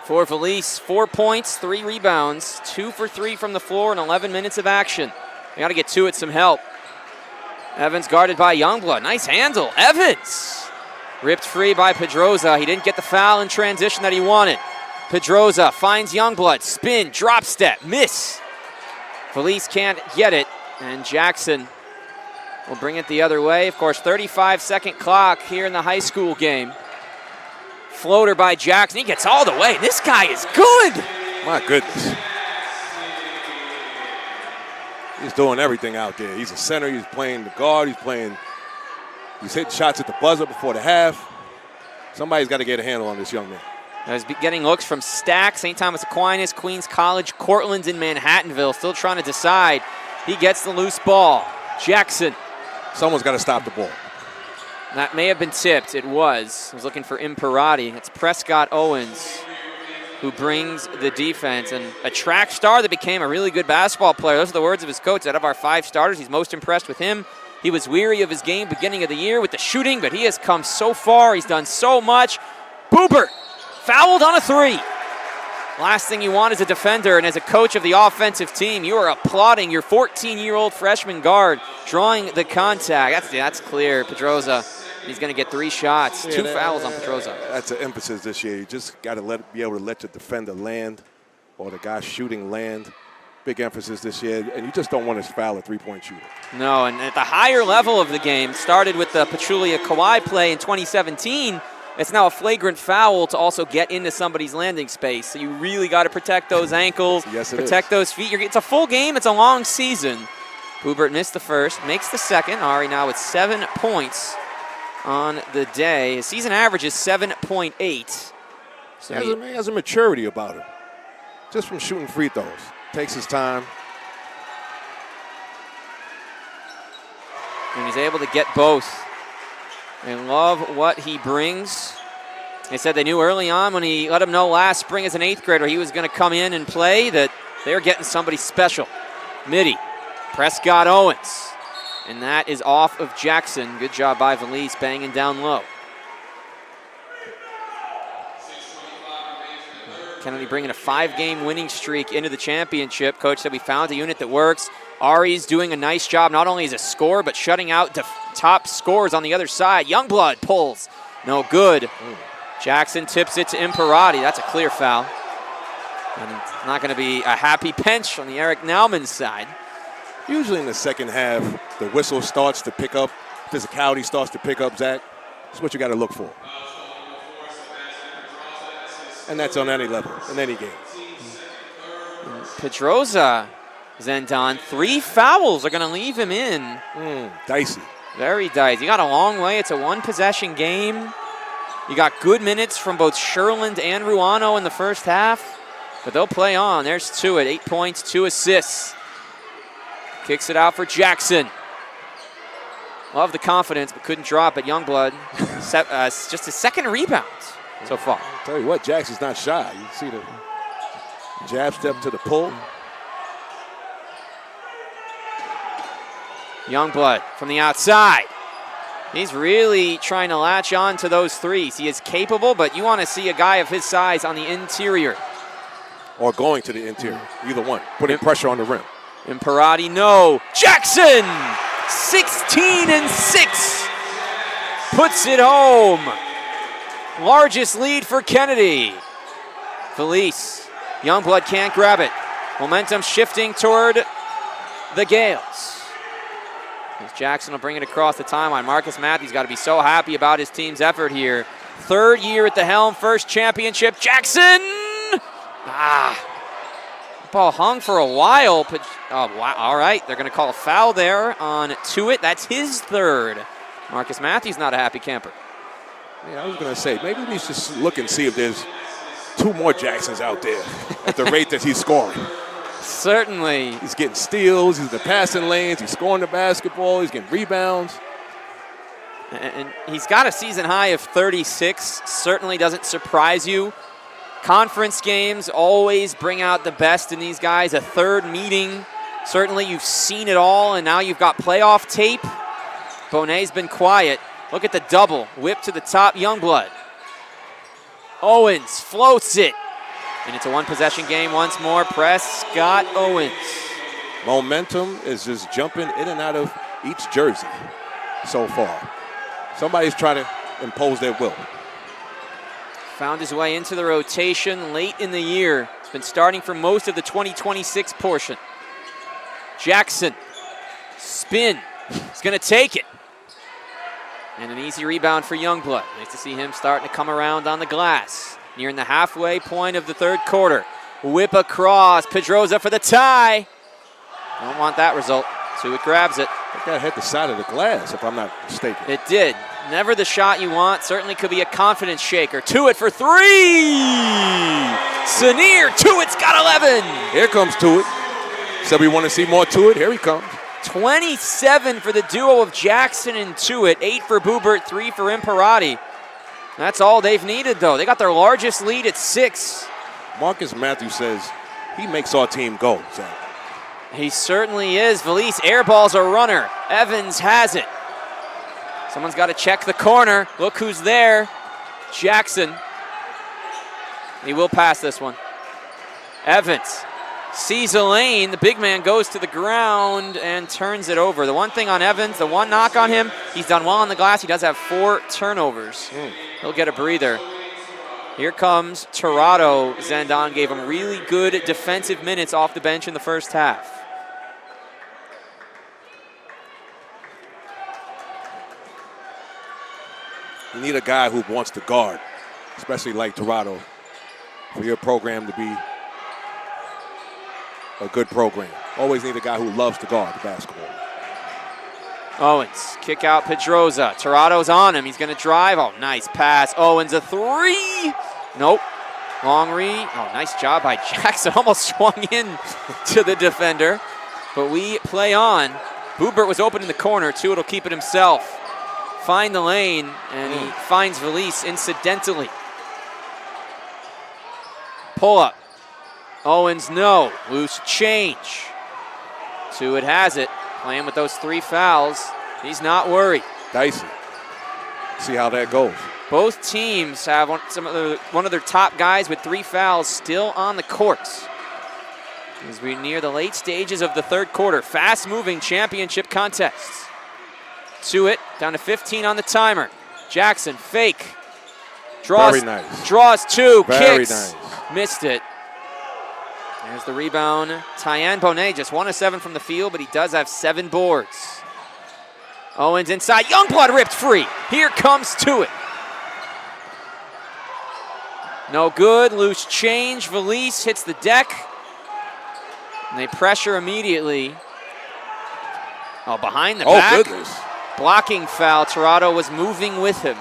For Valise, 4 points, 3 rebounds, 2 for 3 from the floor in 11 minutes of action. They got to get to it some help. Evans guarded by Youngblood. Nice handle. Evans ripped free by Pedroza. He didn't get the foul in transition that he wanted. Pedroza finds Youngblood. Spin, drop step, miss. Valise can't get it, and Jackson will bring it the other way. Of course, 35-second clock here in the high school game. Floater by Jackson. He gets all the way. This guy is good. My goodness. He's doing everything out there. He's a center. He's playing the guard. He's hitting shots at the buzzer before the half. Somebody's got to get a handle on this young man. He's getting looks from Stack, St. Thomas Aquinas, Queens College, Cortland's in Manhattanville. Still trying to decide. He gets the loose ball. Jackson. Someone's got to stop the ball. That may have been tipped. It was. He was looking for Imperati. It's Prescott Owens who brings the defense. And a track star that became a really good basketball player. Those are the words of his coach. Out of our 5 starters, he's most impressed with him. He was weary of his game beginning of the year with the shooting, but he has come so far. He's done so much. Boobert fouled on a 3. Last thing you want as a defender and as a coach of the offensive team, you are applauding your 14-year-old freshman guard drawing the contact. That's clear. Pedroza, he's going to get 3 shots. 2 fouls on Pedroza. That's an emphasis this year. You just got to be able to let your defender land or the guy shooting land. Big emphasis this year, and you just don't want to foul a 3-point shooter. No, and at the higher level of the game, started with the Pachulia Kawhi play in 2017. It's now a flagrant foul to also get into somebody's landing space. So you really got to protect those ankles, protect those feet. It's a full game. It's a long season. Boobert missed the first, makes the second. Ari now with 7 points on the day. His season average is 7.8. So he has a maturity about him. Just from shooting free throws. Takes his time. And he's able to get both. They love what he brings. They said they knew early on when he let them know last spring as an 8th grader he was going to come in and play that they're getting somebody special. Midi, Prescott Owens. And that is off of Jackson. Good job by Valise banging down low. Kennedy bringing a 5-game winning streak into the championship. Coach said we found a unit that works. Ari's doing a nice job, not only as a scorer, but shutting out top scorers on the other side. Youngblood pulls No good. Jackson tips it to Imparati. That's a clear foul. And it's not going to be a happy bench on the Eric Nauman side. Usually in the second half, the whistle starts to pick up, physicality starts to pick up, Zach. That's what you got to look for. And that's on any level, in any game. Pedroza, Zendon, 3 fouls are going to leave him in. Dicey. Very dicey. You got a long way. It's a 1-possession game. You got good minutes from both Sherland and Ruano in the first half, but they'll play on. There's Tuitt, 8 points, 2 assists. Kicks it out for Jackson. Love the confidence, but couldn't drop it. Youngblood, just his second rebound so far. I'll tell you what, Jackson's not shy. You see the jab step to the pull. Youngblood from the outside. He's really trying to latch on to those threes. He is capable, but you want to see a guy of his size on the interior. Or going to the interior, either one. Putting pressure on the rim. Imparati, no. Jackson, 16 and 6. Puts it home. Largest lead for Kennedy. Felice, Youngblood can't grab it. Momentum shifting toward the Gales. Jackson will bring it across the timeline. Marcus Matthews got to be so happy about his team's effort here. 3rd year at the helm, first championship. Jackson! Ball hung for a while. Oh, wow. All right, they're going to call a foul there on Tuitt. That's his 3rd. Marcus Matthews not a happy camper. Yeah, I was going to say, maybe we should just look and see if there's 2 more Jacksons out there at the rate that he's scoring. Certainly. He's getting steals, he's in the passing lanes, he's scoring the basketball, he's getting rebounds. And he's got a season high of 36. Certainly doesn't surprise you. Conference games always bring out the best in these guys. A 3rd meeting. Certainly you've seen it all, and now you've got playoff tape. Bonet's been quiet. Look at the double. Whip to the top, Youngblood. Owens floats it. And it's a 1-possession game once more. Prescott Owens. Momentum is just jumping in and out of each jersey so far. Somebody's trying to impose their will. Found his way into the rotation late in the year. It's been starting for most of the 2026 portion. Jackson, spin. He's going to take it. And an easy rebound for Youngblood. Nice to see him starting to come around on the glass. Nearing the halfway point of the 3rd quarter. Whip across. Pedroza for the tie. Don't want that result. Tuitt grabs it. I think that hit the side of the glass, if I'm not mistaken. It did. Never the shot you want. Certainly could be a confidence shaker. Tuitt for 3. Sanier. Tuitt's got 11. Here comes Tuitt. So we want to see more Tuitt. Here he comes. 27 for the duo of Jackson and Tuitt. 8 for Boobert, 3 for Imparati. That's all they've needed, though. They got their largest lead at 6. Marcus Matthews says he makes our team go, Zach. He certainly is. Valise airballs a runner. Evans has it. Someone's got to check the corner. Look who's there. Jackson. He will pass this one. Evans sees a lane. The big man goes to the ground and turns it over. The one thing on Evans, the one knock on him, he's done well on the glass. He does have 4 turnovers. He'll get a breather. Here comes Tirado. Zendon gave him really good defensive minutes off the bench in the first half. You need a guy who wants to guard, especially like Tirado, for your program to be a good program. Always need a guy who loves to guard the basketball. Owens, kick out Pedroza. Tirado's on him. He's going to drive. Oh, nice pass. Owens, a 3. Nope. Long read. Oh, nice job by Jackson. Almost swung in to the defender. But we play on. Boobert was open in the corner. Tuitt will keep it himself. Find the lane, and he finds Valise incidentally. Pull up. Owens, no. Loose change. Tuitt has it. Playing with those 3 fouls. He's not worried. Dicey. See how that goes. Both teams have one of their top guys with 3 fouls still on the courts. As we near the late stages of the 3rd quarter. Fast-moving championship contests. Tuitt down to 15 on the timer. Jackson, fake. Draws, Very nice. Draws two, Very kicks. nice. Missed it. There's the rebound. Tyann Bonet just 1 of 7 from the field, but he does have 7 boards. Owens inside. Youngblood ripped free. Here comes to it. No good. Loose change. Valise hits the deck. And they pressure immediately. Oh, behind the back. Oh, goodness. Blocking foul. Tirado was moving with him.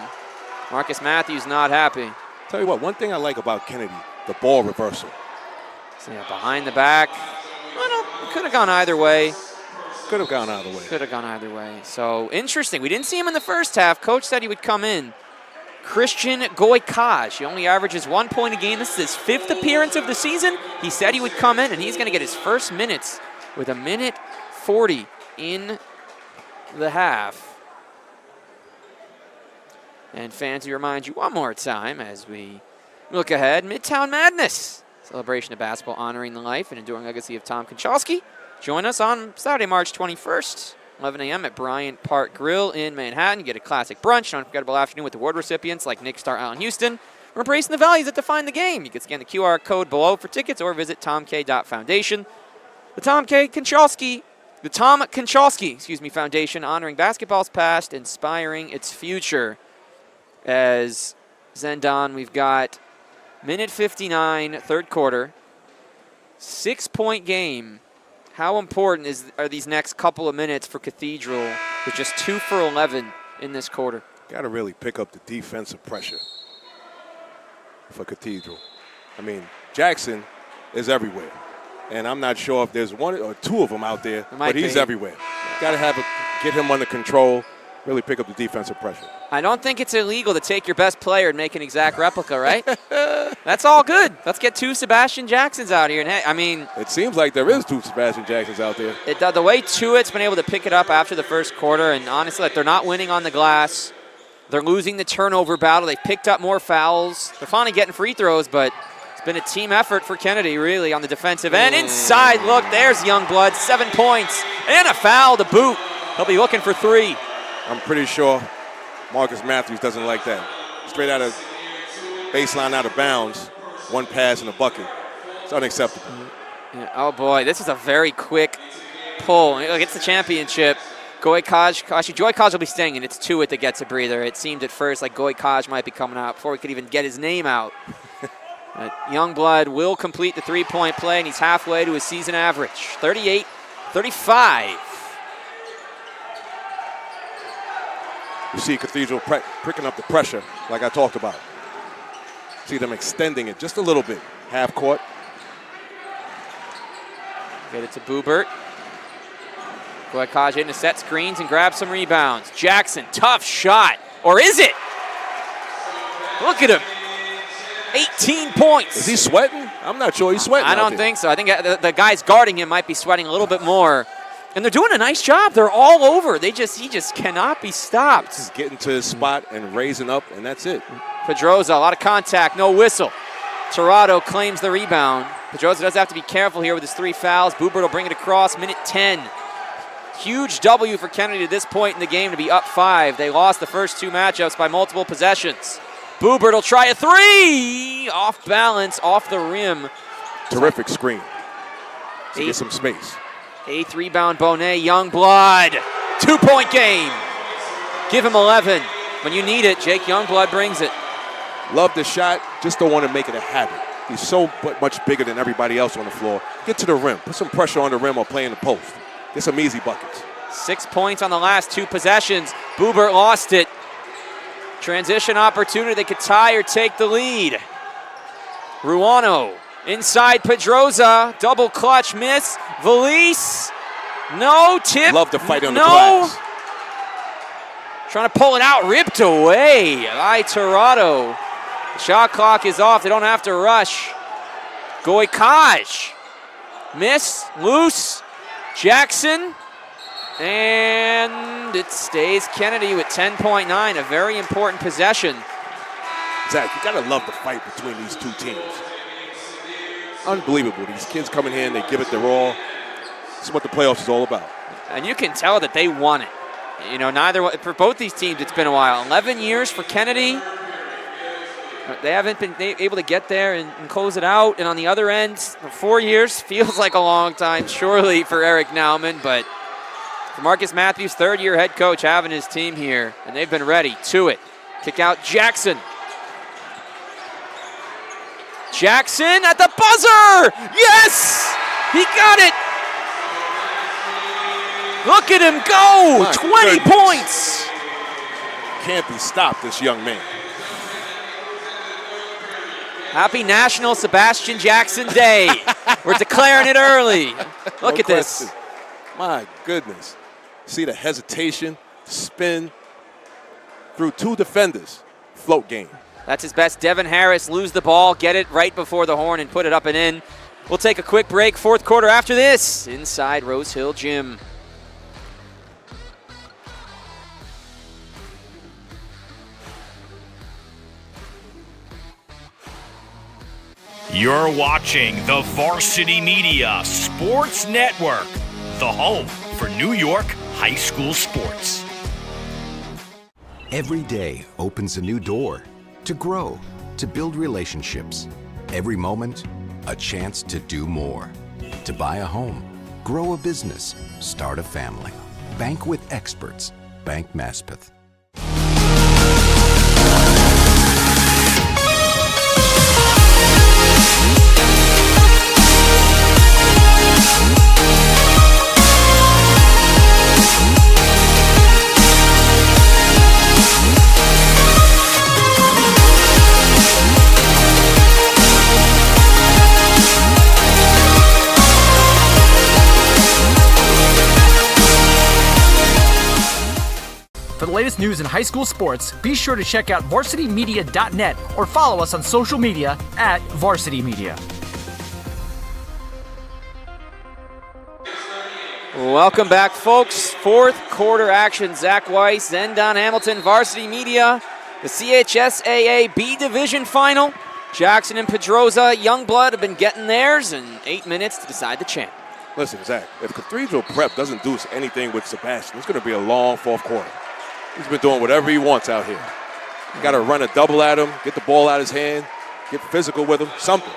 Marcus Matthews not happy. Tell you what, one thing I like about Kennedy, the ball reversal. So yeah, behind the back. Well, could have gone either way. Could have gone either way. Could have gone either way. So interesting. We didn't see him in the first half. Coach said he would come in. Christian Goykaj. He only averages 1 point a game. This is his 5th appearance of the season. He said he would come in, and he's going to get his first minutes with 1:40 in the half. And fans, we remind you one more time as we look ahead. Midtown Madness. Celebration of basketball honoring the life and enduring legacy of Tom Konchalski. Join us on Saturday, March 21st, 11 a.m. at Bryant Park Grill in Manhattan. Get a classic brunch, an unforgettable afternoon with award recipients like Nick Star Allen Houston. We're embracing the values that define the game. You can scan the QR code below for tickets or visit tomk.foundation. The Tom Konchalski Foundation, honoring basketball's past, inspiring its future. As Zendon, we've got minute 59, third quarter, 6-point game. How important are these next couple of minutes for Cathedral with just 2 for 11 in this quarter? Got to really pick up the defensive pressure for Cathedral. I mean, Jackson is everywhere. And I'm not sure if there's 1 or 2 of them out there, but he's everywhere. Got to get him under control, really pick up the defensive pressure. I don't think it's illegal to take your best player and make an exact replica, right? That's all good. Let's get 2 Sebastian Jacksons out here. And hey, I mean, it seems like there is 2 Sebastian Jacksons out there. The way Tuitt's been able to pick it up after the first quarter, and honestly, like, they're not winning on the glass. They're losing the turnover battle. They've picked up more fouls. They're finally getting free throws, but it's been a team effort for Kennedy, really, on the defensive end. Inside look, there's Youngblood, 7 points, and a foul to boot. He'll be looking for 3. I'm pretty sure Marcus Matthews doesn't like that. Straight out of baseline, out of bounds, 1 pass and a bucket. It's unacceptable. Yeah, oh boy, this is a very quick pull. It's the championship. Goykaj will be staying, and it's Tuitt that gets a breather. It seemed at first like Goykaj might be coming out before we could even get his name out. Youngblood will complete the 3-point play, and he's halfway to his season average, 38-35. You see Cathedral pricking up the pressure like I talked about. See them extending it just a little bit. Half court. Get it to Boobert. Goykaj in to set screens and grab some rebounds. Jackson, tough shot. Or is it? Look at him. 18 points. Is he sweating? I'm not sure he's sweating. I don't think so. I think the guys guarding him might be sweating a little bit more. And they're doing a nice job. They're all over. He just cannot be stopped. Just getting to his spot and raising up, and that's it. Pedroza, a lot of contact, no whistle. Tirado claims the rebound. Pedroza does have to be careful here with his 3 fouls. Boobert will bring it across, minute 10. Huge W for Kennedy at this point in the game to be up 5. They lost the first 2 matchups by multiple possessions. Boobert will try a 3! Off balance, off the rim. Terrific screen to get some space. 8th rebound, Bonet. Youngblood, 2-point game. Give him 11. When you need it, Jake Youngblood brings it. Love the shot, just don't want to make it a habit. He's so much bigger than everybody else on the floor. Get to the rim, put some pressure on the rim or play in the post. Get some easy buckets. 6 points on the last 2 possessions. Boobert lost it. Transition opportunity, they could tie or take the lead. Ruano inside Pedroza, double clutch miss. Valise, no tip. Love the fight on the glass. Trying to pull it out, ripped away by Tirado. Shot clock is off, they don't have to rush. Goykaj, miss, loose. Jackson, and it stays Kennedy with 10.9, a very important possession. Zach, you gotta love the fight between these 2 teams. Unbelievable. These kids coming in, they give it their all. This is what the playoffs is all about. And you can tell that they want it. You know, for both these teams, it's been a while. 11 years for Kennedy. They haven't been able to get there and close it out. And on the other end, 4 years feels like a long time, surely, for Eric Nauman. But for Marcus Matthews, third-year head coach, having his team here, and they've been ready to it. Kick out Jackson. Jackson at the buzzer! Yes! He got it! Look at him go! My 20 goodness. points! Can't be stopped, this young man. Happy National Sebastian Jackson Day. We're declaring it early. Look at this. My goodness. See the hesitation, spin through two defenders. Float game. That's his best. Devin Harris lose the ball, get it right before the horn and put it up and in. We'll take a quick break. Fourth quarter after this inside Rose Hill Gym. You're watching the Varsity Media Sports Network, the home for New York high school sports. Every day opens a new door to grow, to build relationships. Every moment, a chance to do more. To buy a home, grow a business, start a family. Bank with experts. Bank Maspeth. For the latest news in high school sports, be sure to check out varsitymedia.net or follow us on social media at Varsity Media. Welcome back, folks. Fourth quarter action. Zach Weiss, then Don Hamilton, Varsity Media. The CHSAA B Division Final. Jackson and Pedroza, Youngblood have been getting theirs, and 8 minutes to decide the champ. Listen, Zach, if Cathedral Prep doesn't do anything with Sebastian, it's going to be a long fourth quarter. He's been doing whatever he wants out here. You got to run a double at him, get the ball out of his hand, get physical with him, something.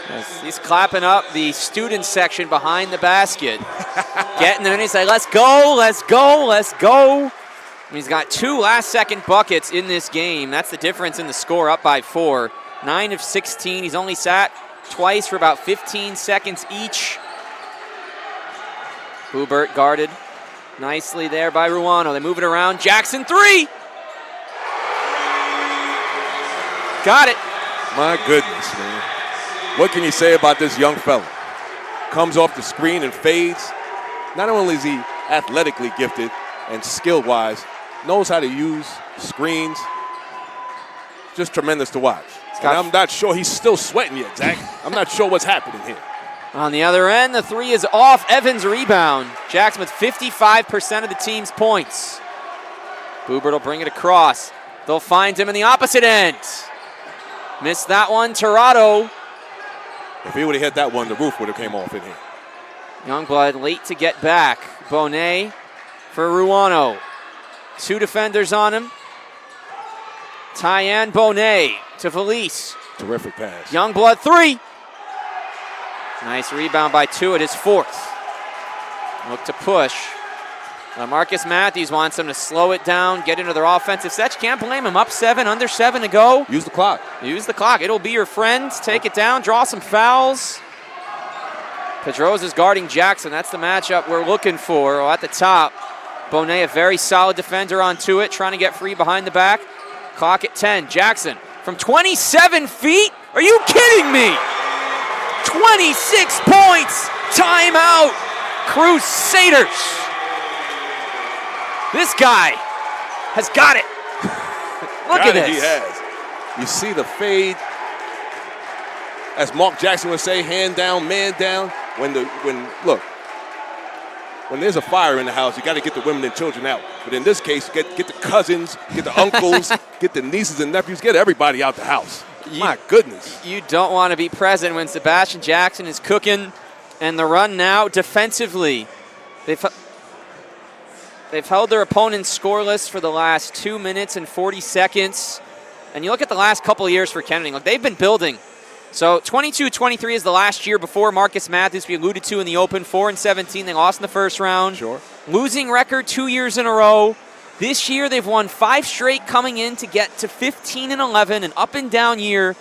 Yes, he's clapping up the student section behind the basket. Getting them in, he's like, let's go, let's go, let's go. And he's got 2 last-second buckets in this game. That's the difference in the score, up by 4. 9 of 16. He's only sat twice for about 15 seconds each. Boubert guarded nicely there by Ruano. They move it around. Jackson, 3! Got it. My goodness, man. What can you say about this young fella? Comes off the screen and fades. Not only is he athletically gifted and skill-wise, knows how to use screens. Just tremendous to watch. And I'm not sure he's still sweating yet, Zach. I'm not sure what's happening here. On the other end, the 3 is off. Evans rebound. Jackson with 55% of the team's points. Boubert will bring it across. They'll find him in the opposite end. Missed that one. Tirado. If he would have hit that one, the roof would have came off in here. Youngblood late to get back. Bonet for Ruano. 2 defenders on him. Tyann Bonet to Felice. Terrific pass. Youngblood, 3. Nice rebound by 2 at his 4th. Look to push. Marcus Matthews wants them to slow it down, get into their offensive set. You can't blame him. Up 7, under 7 to go. Use the clock. Use the clock. It'll be your friend. Take it down, draw some fouls. Pedroza's guarding Jackson. That's the matchup we're looking for. At the top, Bonet, a very solid defender onto it, trying to get free behind the back. Clock at 10. Jackson from 27 feet? Are you kidding me? 26 points. Timeout. Crusaders. This guy has got it. Look at this. He has. You see the fade. As Mark Jackson would say, hand down, man down. When there's a fire in the house, you got to get the women and children out. But in this case, get the cousins, get the uncles, get the nieces and nephews, get everybody out the house. My goodness. You don't want to be present when Sebastian Jackson is cooking. And the run now defensively. They've held their opponents scoreless for the last 2 minutes and 40 seconds. And you look at the last couple of years for Kennedy. Look, they've been building. So 22-23 is the last year before Marcus Matthews, we alluded to in the Open. 4-17, they lost in the first round. Sure. Losing record 2 years in a row. This year they've won 5 straight coming in to get to 15-11, an up and down year.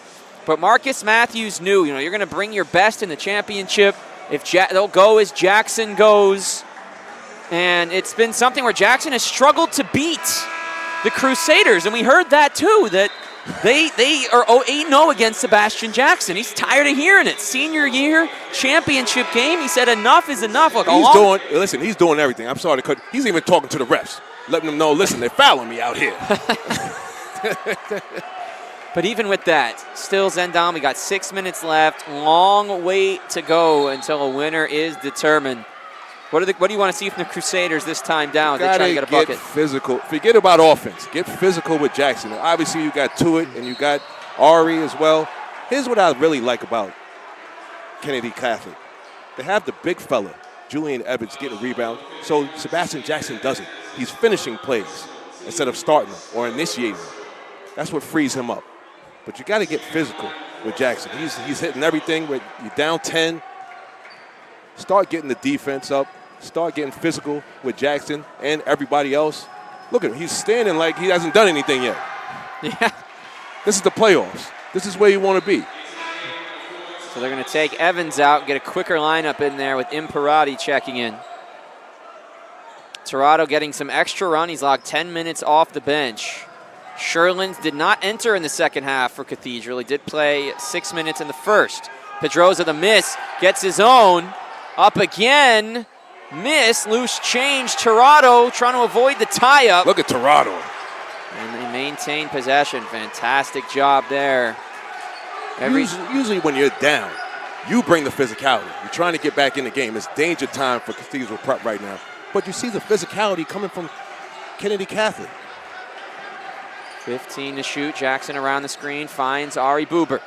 But Marcus Matthews knew, you're going to bring your best in the championship. If they'll go as Jackson goes. And it's been something where Jackson has struggled to beat the Crusaders. And we heard that too, that they are 8-0 against Sebastian Jackson. He's tired of hearing it. Senior year, championship game. He said enough is enough. Look, he's doing everything. I'm sorry to cut. He's even talking to the refs, letting them know, listen, they're fouling me out here. But even with that, still Zendon, we got 6 minutes left. Long way to go until a winner is determined. What do you want to see from the Crusaders this time down? They're trying to get a bucket. Get physical. Forget about offense. Get physical with Jackson. Obviously, you got Tuitt and you got Ari as well. Here's what I really like about Kennedy Catholic. They have the big fella, Julian Evans, getting rebound. So Sebastian Jackson doesn't. He's finishing plays instead of starting them or initiating them. That's what frees him up. But you got to get physical with Jackson. He's hitting everything. You're down 10. Start getting the defense up. Start getting physical with Jackson and everybody else. Look at him. He's standing like he hasn't done anything yet. Yeah. This is the playoffs. This is where you want to be. So they're going to take Evans out, get a quicker lineup in there with Imperati checking in. Tirado getting some extra run. He's logged 10 minutes off the bench. Sherlins did not enter in the second half for Cathedral. He did play 6 minutes in the first. Pedroza the miss, gets his own. Up again. Miss, loose change. Tirado trying to avoid the tie-up. Look at Tirado. And they maintain possession. Fantastic job there. Usually when you're down, you bring the physicality. You're trying to get back in the game. It's danger time for Cathedral Prep right now. But you see the physicality coming from Kennedy Catholic. 15 to shoot. Jackson around the screen. Finds Ari Buber.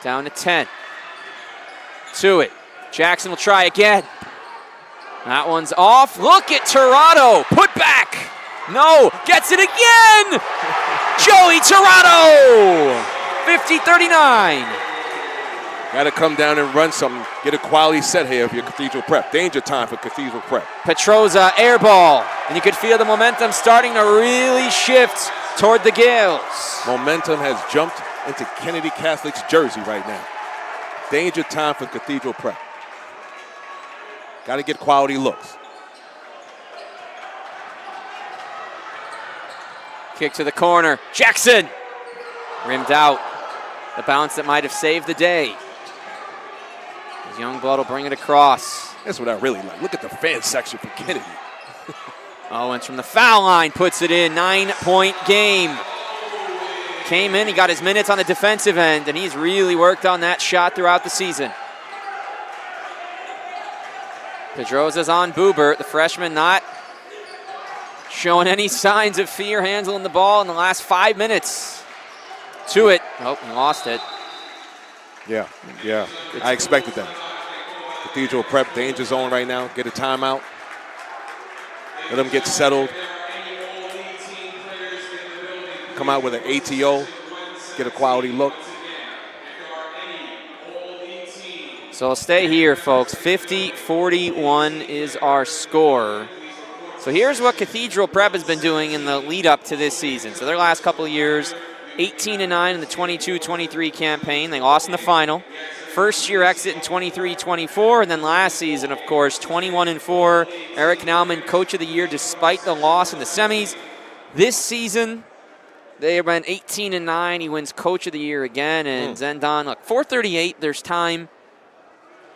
Down to 10. To it. Jackson will try again. That one's off. Look at Tirado. Put back. No. Gets it again. Joey Tirado. 50-39. Got to come down and run something. Get a quality set here of your Cathedral Prep. Danger time for Cathedral Prep. Petroza air ball. And you could feel the momentum starting to really shift toward the Gales. Momentum has jumped into Kennedy Catholic's jersey right now. Danger time for Cathedral Prep. Got to get quality looks. Kick to the corner. Jackson. Rimmed out. The bounce that might have saved the day. As Youngblood will bring it across. That's what I really like. Look at the fan section for Kennedy. Owens from the foul line puts it in. 9-point game. Came in, he got his minutes on the defensive end, and he's really worked on that shot throughout the season. Pedroza's on Buber, the freshman not showing any signs of fear handling the ball in the last 5 minutes. To it. Oh, he lost it. Yeah. I expected that. Cathedral Prep, danger zone right now. Get a timeout. Let them get settled. Come out with an ATO. Get a quality look. So stay here, folks. 50-41 is our score. So here's what Cathedral Prep has been doing in the lead up to this season. So their last couple of years, 18-9 in the 22-23 campaign. They lost in the final. First year exit in 23-24, and then last season, of course, 21-4. Eric Nauman, Coach of the Year, despite the loss in the semis. This season, they went 18-9. He wins Coach of the Year again, and Zendon, look, 4:38. There's time.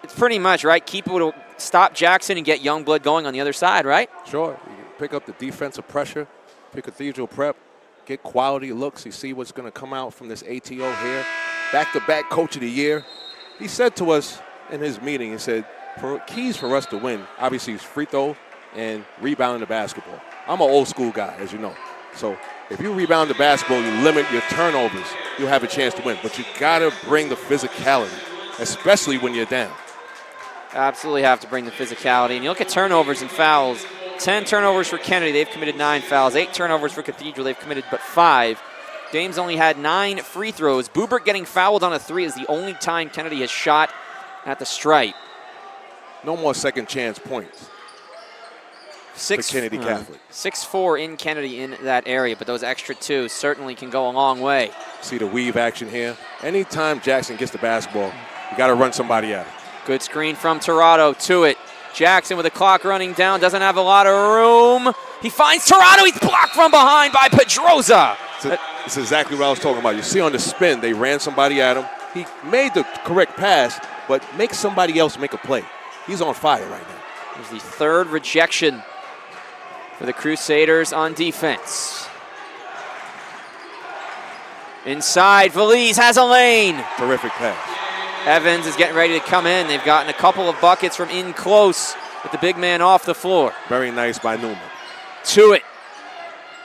It's pretty much right. Keep it, stop Jackson, and get Youngblood going on the other side, right? Sure. You pick up the defensive pressure. Pick Cathedral Prep. Get quality looks. You see what's going to come out from this ATO here. Back-to-back Coach of the Year. He said to us in his meeting, he said, keys for us to win, obviously, is free throw and rebounding the basketball. I'm an old school guy, as you know. So if you rebound the basketball, you limit your turnovers, you'll have a chance to win. But you got to bring the physicality, especially when you're down. Absolutely have to bring the physicality. And you look at turnovers and fouls. 10 turnovers for Kennedy. They've committed 9 fouls. 8 turnovers for Cathedral. They've committed but 5. Dames only had 9 free throws. Boobert getting fouled on a 3 is the only time Kennedy has shot at the stripe. No more second chance points for Kennedy Catholic. 6-4 in Kennedy in that area, but those extra 2 certainly can go a long way. See the weave action here. Anytime Jackson gets the basketball, you got to run somebody at him. Good screen from Tirado to it. Jackson with the clock running down, doesn't have a lot of room. He finds Tirado, he's blocked from behind by Pedroza. It's exactly what I was talking about. You see on the spin, they ran somebody at him. He made the correct pass, but make somebody else make a play. He's on fire right now. There's the 3rd rejection for the Crusaders on defense. Inside, Valise has a lane. Terrific pass. Evans is getting ready to come in. They've gotten a couple of buckets from in close with the big man off the floor. Very nice by Newman. To it.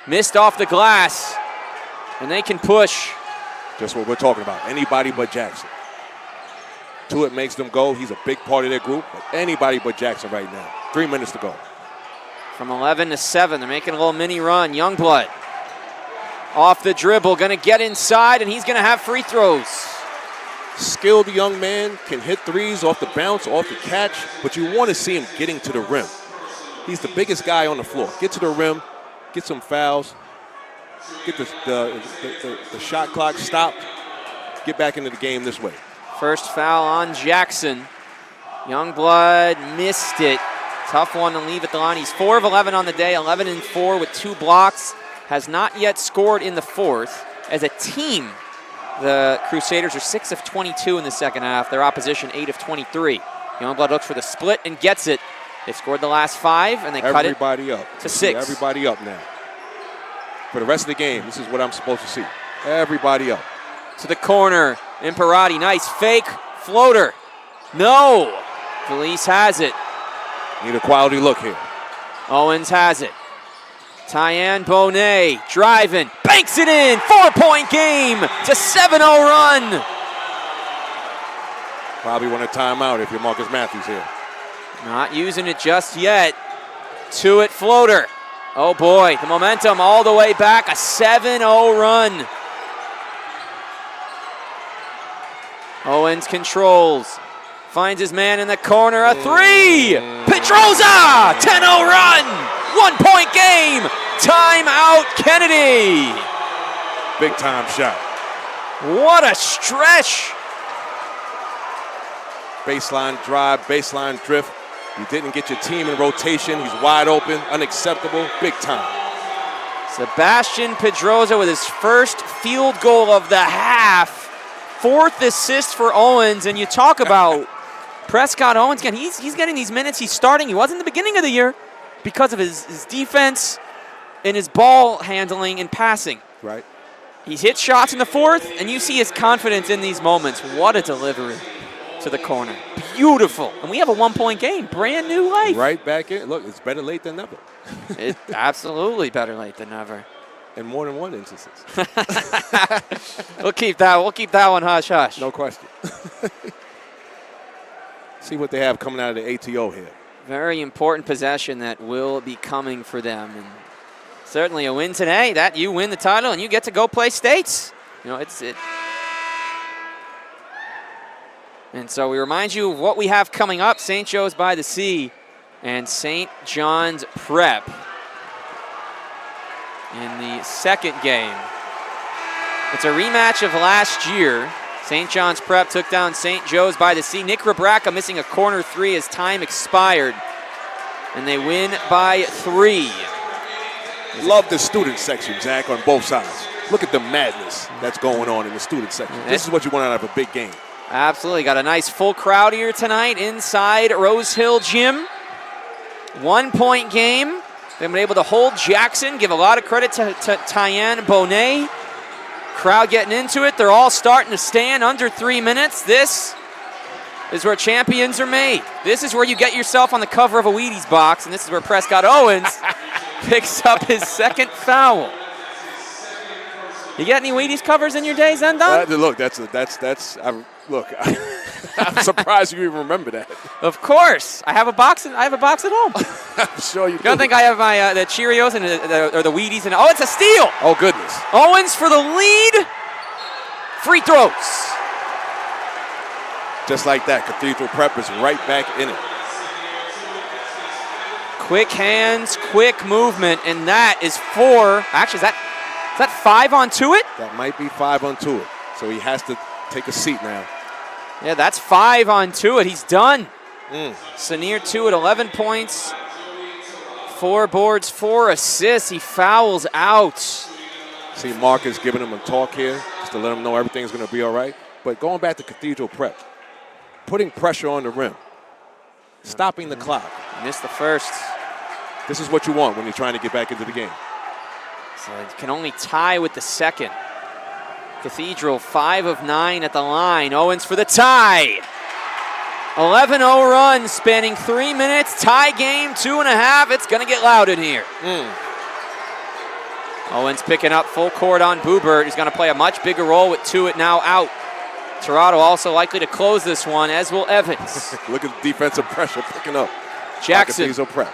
Missed off the glass. And they can push. Just what we're talking about. Anybody but Jackson. To it makes them go. He's a big part of their group. But anybody but Jackson right now. 3 minutes to go. From 11 to 7, they're making a little mini run. Youngblood off the dribble, going to get inside, and he's going to have free throws. Skilled young man, can hit threes off the bounce, off the catch, but you want to see him getting to the rim. He's the biggest guy on the floor. Get to the rim, get some fouls, get the shot clock stopped, get back into the game this way. First foul on Jackson. Youngblood missed it. Tough one to leave at the line. He's 4 of 11 on the day, 11 and 4 with 2 blocks. Has not yet scored in the 4th. As a team, the Crusaders are 6 of 22 in the second half. Their opposition 8 of 23. Youngblood looks for the split and gets it. They've scored the last 5 and they cut it to 6. Everybody up now. For the rest of the game, this is what I'm supposed to see. Everybody up. To the corner. Imperati, nice fake floater. No. Felice has it. Need a quality look here. Owens has it. Tyann Bonet driving, banks it in. 4-point game. It's a 7-0 run. Probably want a timeout if you're Marcus Matthews here. Not using it just yet. To it floater. Oh boy, the momentum all the way back. A 7-0 run. Owens controls. Finds his man in the corner, a 3! Pedroza! 10-0 run! 1-point game! Timeout Kennedy! Big time shot. What a stretch! Baseline drive, baseline drift. You didn't get your team in rotation. He's wide open, unacceptable, big time. Sebastian Pedroza with his first field goal of the half. 4th assist for Owens, and you talk about Prescott Owens again. He's getting these minutes. He's starting. He wasn't in the beginning of the year because of his defense and his ball handling and passing. Right. He's hit shots in the 4th, and you see his confidence in these moments. What a delivery to the corner. Beautiful. And we have a 1-point game. Brand new life. Right back in. Look, it's better late than never. It's absolutely better late than never. In more than one instances. We'll keep that one hush hush. No question. See what they have coming out of the ATO here. Very important possession that will be coming for them. And certainly a win today. That you win the title and you get to go play states. You know, it's it. And so we remind you of what we have coming up. St. Joe's by the Sea and St. John's Prep in the second game. It's a rematch of last year. St. John's Prep took down St. Joe's by the Sea. Nick Rabracka missing a corner 3 as time expired. And they win by 3. Love the student section, Zach, on both sides. Look at the madness that's going on in the student section. This is what you want out of a big game. Absolutely. Got a nice full crowd here tonight inside Rose Hill Gym. 1-point game. They've been able to hold Jackson. Give a lot of credit to Tyann Bonet. Crowd getting into it. They're all starting to stand under 3 minutes. This is where champions are made. This is where you get yourself on the cover of a Wheaties box, and this is where Prescott Owens picks up his second foul. You get any Wheaties covers in your day, Zendon? Look, look. I'm surprised you even remember that. Of course. I have a box at home. I'm sure you You don't do. think I have my the Cheerios and or the Wheaties and it's a steal. Oh, goodness. Owens for the lead. Free throws. Just like that, Cathedral Prep is right back in it. Quick hands, quick movement, and that is 4. Actually, is that 5 on Tuitt? That might be 5 on Tuitt. So he has to take a seat now. Yeah, that's 5 on Tuitt. He's done. Sanir Tuitt, 11 points, 4 boards, 4 assists. He fouls out. See, Marcus giving him a talk here just to let him know everything's going to be all right. But going back to Cathedral Prep, putting pressure on the rim, stopping the clock. Missed the first. This is what you want when you're trying to get back into the game. So it can only tie with the second. Cathedral 5 of 9 at the line. Owens for the tie. 11-0 run spanning 3 minutes. Tie game, 2.5. It's going to get loud in here. Owens picking up full court on Boobert. He's going to play a much bigger role with Tuitt now out. Toronto also likely to close this one, as will Evans. Look at the defensive pressure picking up. Jackson. Cathedral Prep.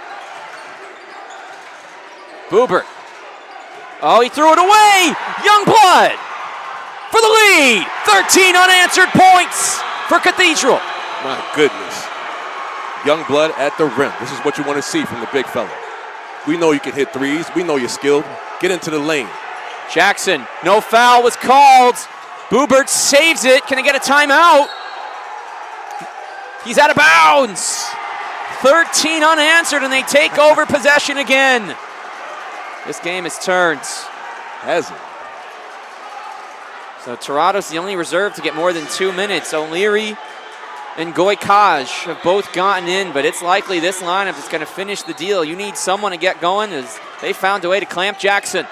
Boobert. Oh, he threw it away. Youngblood for the lead. 13 unanswered points for Cathedral. My goodness. Youngblood at the rim. This is what you want to see from the big fella. We know you can hit threes. We know you're skilled. Get into the lane. Jackson, no foul was called. Boobert saves it. Can they get a timeout? He's out of bounds. 13 unanswered, and they take over possession again. This game is turned. Has it? So Toronto's the only reserve to get more than 2 minutes. O'Leary and Goykaj have both gotten in, but it's likely this lineup is going to finish the deal. You need someone to get going as they found a way to clamp Jackson.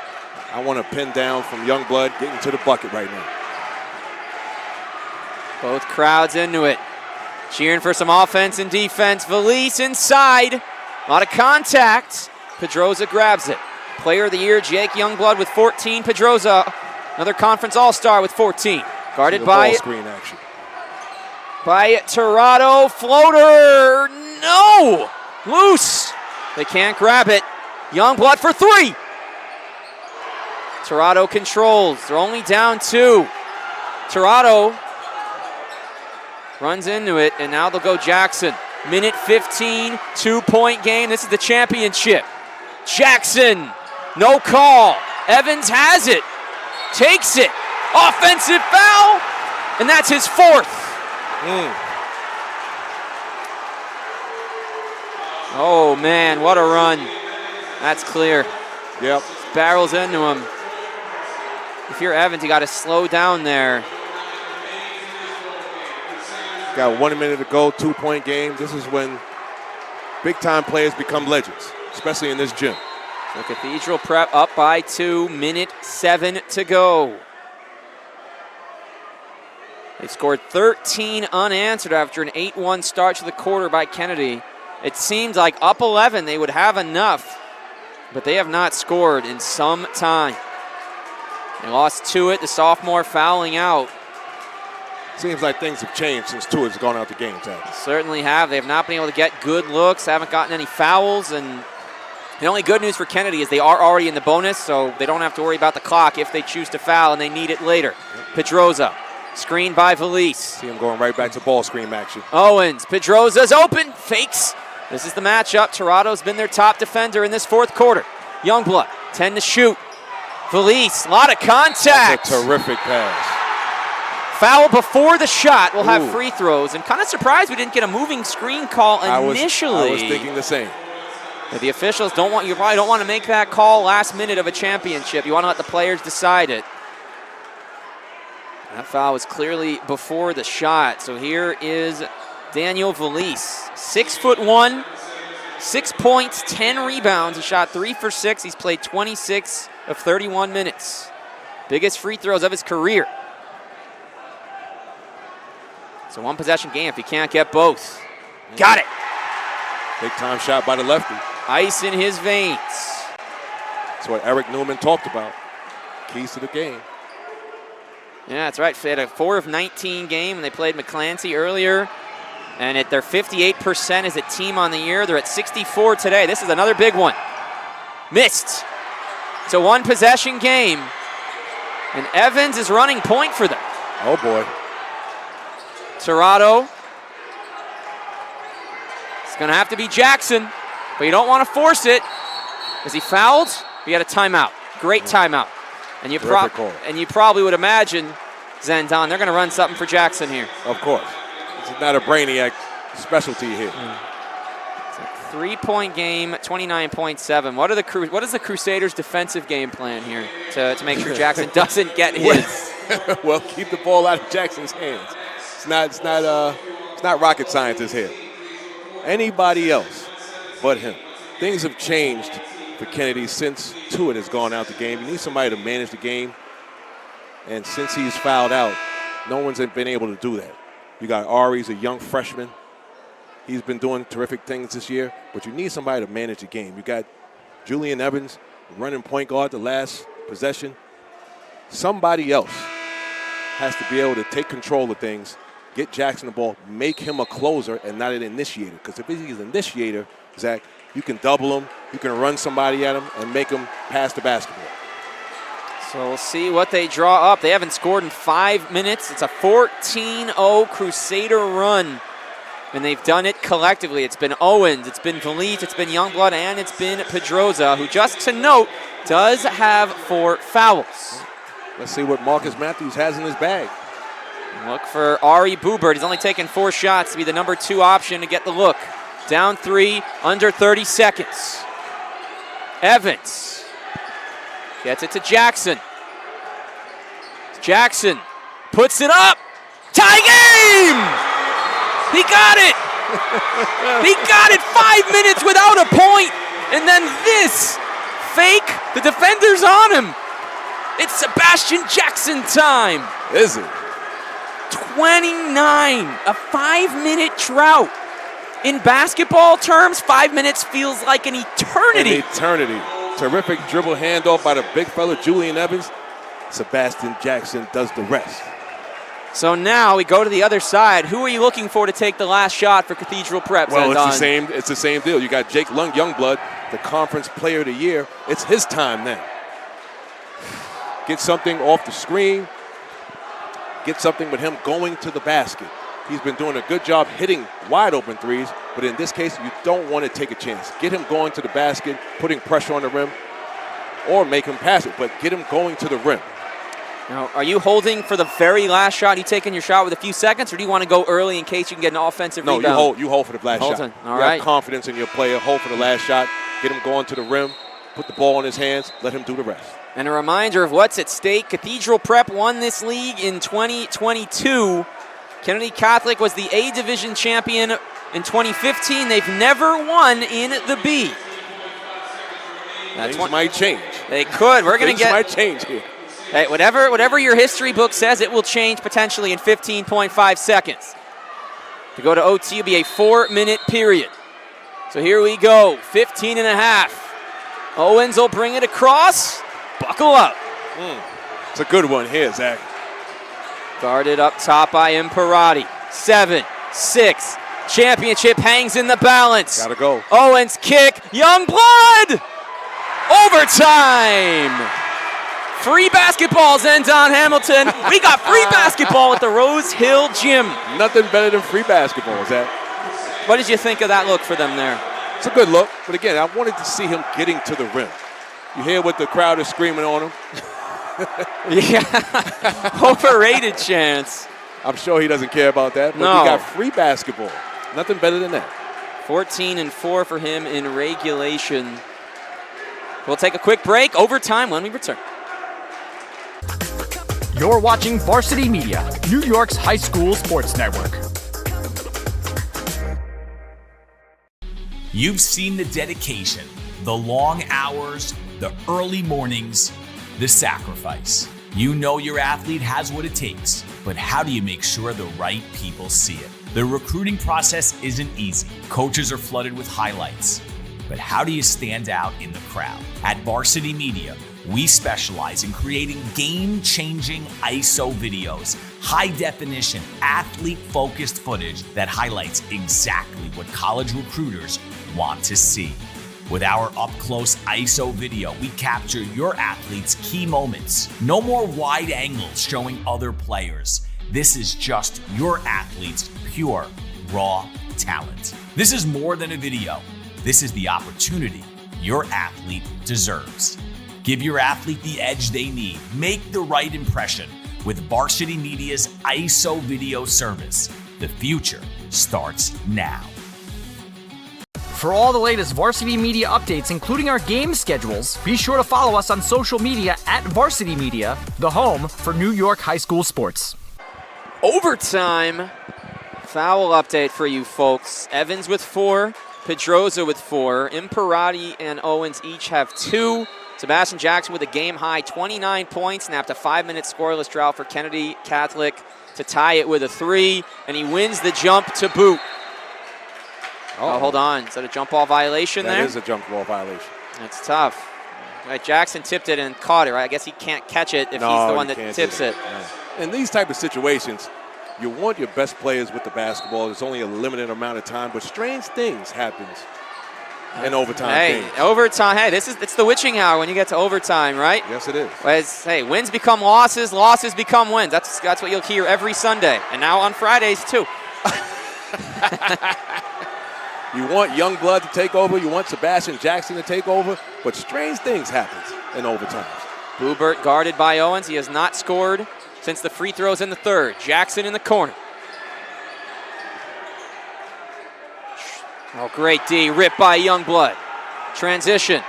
I want to pin down from Youngblood getting to the bucket right now. Both crowds into it. Cheering for some offense and defense. Valise inside. A lot of contact. Pedroza grabs it. Player of the year, Jake Youngblood with 14. Pedroza, another conference all-star with 14. Guarded by ball screen action. By Toronto. Floater. No. Loose. They can't grab it. Youngblood for 3. Toronto controls. They're only down 2. Toronto runs into it, and now they'll go Jackson. Minute 15, 2-point game. This is the championship. Jackson, no call. Evans has it, takes it. Offensive foul, and that's his 4th. Oh, man, what a run. That's clear. Yep. Barrels into him. If you're Evans, you got to slow down there. Got 1 minute to go, 2-point game. This is when big-time players become legends, especially in this gym. So Cathedral Prep up by 2, minute 7 to go. They've scored 13 unanswered after an 8-1 start to the quarter by Kennedy. It seems like up 11 they would have enough, but they have not scored in some time. They lost Tuitt, the sophomore, fouling out. Seems like things have changed since Tuitt's gone out the game, Ted. Certainly have. They have not been able to get good looks, haven't gotten any fouls, and the only good news for Kennedy is they are already in the bonus, so they don't have to worry about the clock if they choose to foul and they need it later. Pedroza, screened by Valise. See him going right back to ball screen action. Owens, Pedroza's open, fakes. This is the matchup. Toronto's been their top defender in this 4th quarter. Youngblood, 10 to shoot. Valise, a lot of contact. That's a terrific pass. Foul before the shot. We'll have free throws. And kind of surprised we didn't get a moving screen call initially. I was thinking the same. But the officials you probably don't want to make that call last minute of a championship. You want to let the players decide it. That foul was clearly before the shot. So here is Daniel Valise, 6'1", 6 points, 10 rebounds. He shot 3 for 6. He's played 26 of 31 minutes. Biggest free throws of his career. It's a 1-possession game if he can't get both. Got it. Big time shot by the lefty. Ice in his veins. That's what Eric Newman talked about. Keys to the game. Yeah, that's right. They had a 4 of 19 game when they played McClancy earlier. And at their 58% as a team on the year. They're at 64 today. This is another big one. Missed. It's a one-possession game. And Evans is running point for them. Oh, boy. Tirado. It's going to have to be Jackson, but you don't want to force it. Is he fouled? We got a timeout. Great timeout. And you probably would imagine, Zendon, they're going to run something for Jackson here. Of course. It's not a Brainiac specialty here. It's a 3-point game, 29.7. What is the Crusaders' defensive game plan here to make sure Jackson doesn't get his? Well, keep the ball out of Jackson's hands. It's not rocket scientists here. Anybody else but him. Things have changed for Kennedy since Tuitt has gone out the game. You need somebody to manage the game. And since he's fouled out, no one's been able to do that. You got Ari's a young freshman. He's been doing terrific things this year, but you need somebody to manage the game. You got Julian Evans running point guard the last possession. Somebody else has to be able to take control of things, get Jackson the ball, make him a closer and not an initiator. Because if he's an initiator, Zach, you can double him, you can run somebody at him and make him pass the basketball. So we'll see what they draw up. They haven't scored in 5 minutes. It's a 14-0 Crusader run. And they've done it collectively. It's been Owens, it's been Valit, it's been Youngblood, and it's been Pedroza, who, just to note, does have 4 fouls. Let's see what Marcus Matthews has in his bag. Look for Ari Boubert. He's only taken 4 shots to be the number 2 option to get the look. Down 3, under 30 seconds. Evans gets it to Jackson. Jackson puts it up. Tie game! He got it! He got it 5 minutes without a point. And then this fake, the defender's on him. It's Sebastian Jackson time. Is it? 29, a 5-minute drought. In basketball terms, 5 minutes feels like an eternity. An eternity. Terrific dribble handoff by the big fella, Julian Evans. Sebastian Jackson does the rest. So now we go to the other side. Who are you looking for to take the last shot for Cathedral Prep? Well, it's the same deal. You got Jake Youngblood, the conference player of the year. It's his time now. Get something off the screen. Get something with him going to the basket. He's been doing a good job hitting wide open threes, but in this case, you don't want to take a chance. Get him going to the basket, putting pressure on the rim, or make him pass it, but get him going to the rim. Now, are you holding for the very last shot? You taking your shot with a few seconds, or do you want to go early in case you can get an offensive rebound? No, you hold for the last shot. All you right. have confidence in your player. Hold for the last shot. Get him going to the rim. Put the ball in his hands. Let him do the rest. And a reminder of what's at stake. Cathedral Prep won this league in 2022. Kennedy Catholic was the A Division champion in 2015. They've never won in the B. Things might change. They could. We're going to get. Things might change here. Hey, whatever your history book says, it will change potentially in 15.5 seconds. To go to OT will be a 4-minute period. So here we go, 15 and a half. Owens will bring it across. Buckle up. It's a good one here, Zach. Guarded up top by Imperati. 7, 6. Championship hangs in the balance. Gotta go. Owens kick. Youngblood! Overtime! Free basketballs ends on Hamilton. We got free basketball at the Rose Hill Gym. Nothing better than free basketball, Zach. What did you think of that look for them there? It's a good look, but again, I wanted to see him getting to the rim. You hear what the crowd is screaming on him? Yeah, overrated chance. I'm sure he doesn't care about that, but No. he got free basketball. Nothing better than that. 14 and 4 for him in regulation. We'll take a quick break. Overtime when we return. You're watching Varsity Media, New York's high school sports network. You've seen the dedication, the long hours, the early mornings, the sacrifice. You know your athlete has what it takes, but how do you make sure the right people see it? The recruiting process isn't easy. Coaches are flooded with highlights. but how do you stand out in the crowd? At Varsity Media, we specialize in creating game-changing ISO videos, high-definition, athlete-focused footage that highlights exactly what college recruiters want to see. With our up-close ISO video, we capture your athletes' key moments. No more wide angles showing other players. This is just your athlete's pure, raw talent. This is more than a video. This is the opportunity your athlete deserves. Give your athlete the edge they need. Make the right impression with Varsity Media's ISO video service. The future starts now. For all the latest Varsity Media updates, including our game schedules, be sure to follow us on social media at Varsity Media, the home for New York high school sports. Overtime foul update for you folks. Evans with 4, Pedroza with 4, Imperati and Owens each have 2. Sebastian Jackson with a game-high 29 points, snapped a 5-minute scoreless drought for Kennedy Catholic to tie it with a 3, and he wins the jump to boot. Oh, hold on. Is that a jump ball violation there? That is a jump ball violation. That's tough. Right, Jackson tipped it and caught it, right? I guess he can't catch it if he's the one that tips it. No. In these type of situations, you want your best players with the basketball. There's only a limited amount of time, but strange things happen in overtime games. Overtime. Hey, it's the witching hour when you get to overtime, right? Yes, it is. Hey, wins become losses, losses become wins. That's what you'll hear every Sunday, and now on Fridays too. You want young blood to take over. You want Sebastian Jackson to take over, but strange things happen in overtime. Boobert guarded by Owens. He has not scored since the free throws in the third. Jackson in the corner. Oh, great D, ripped by Youngblood. Transition.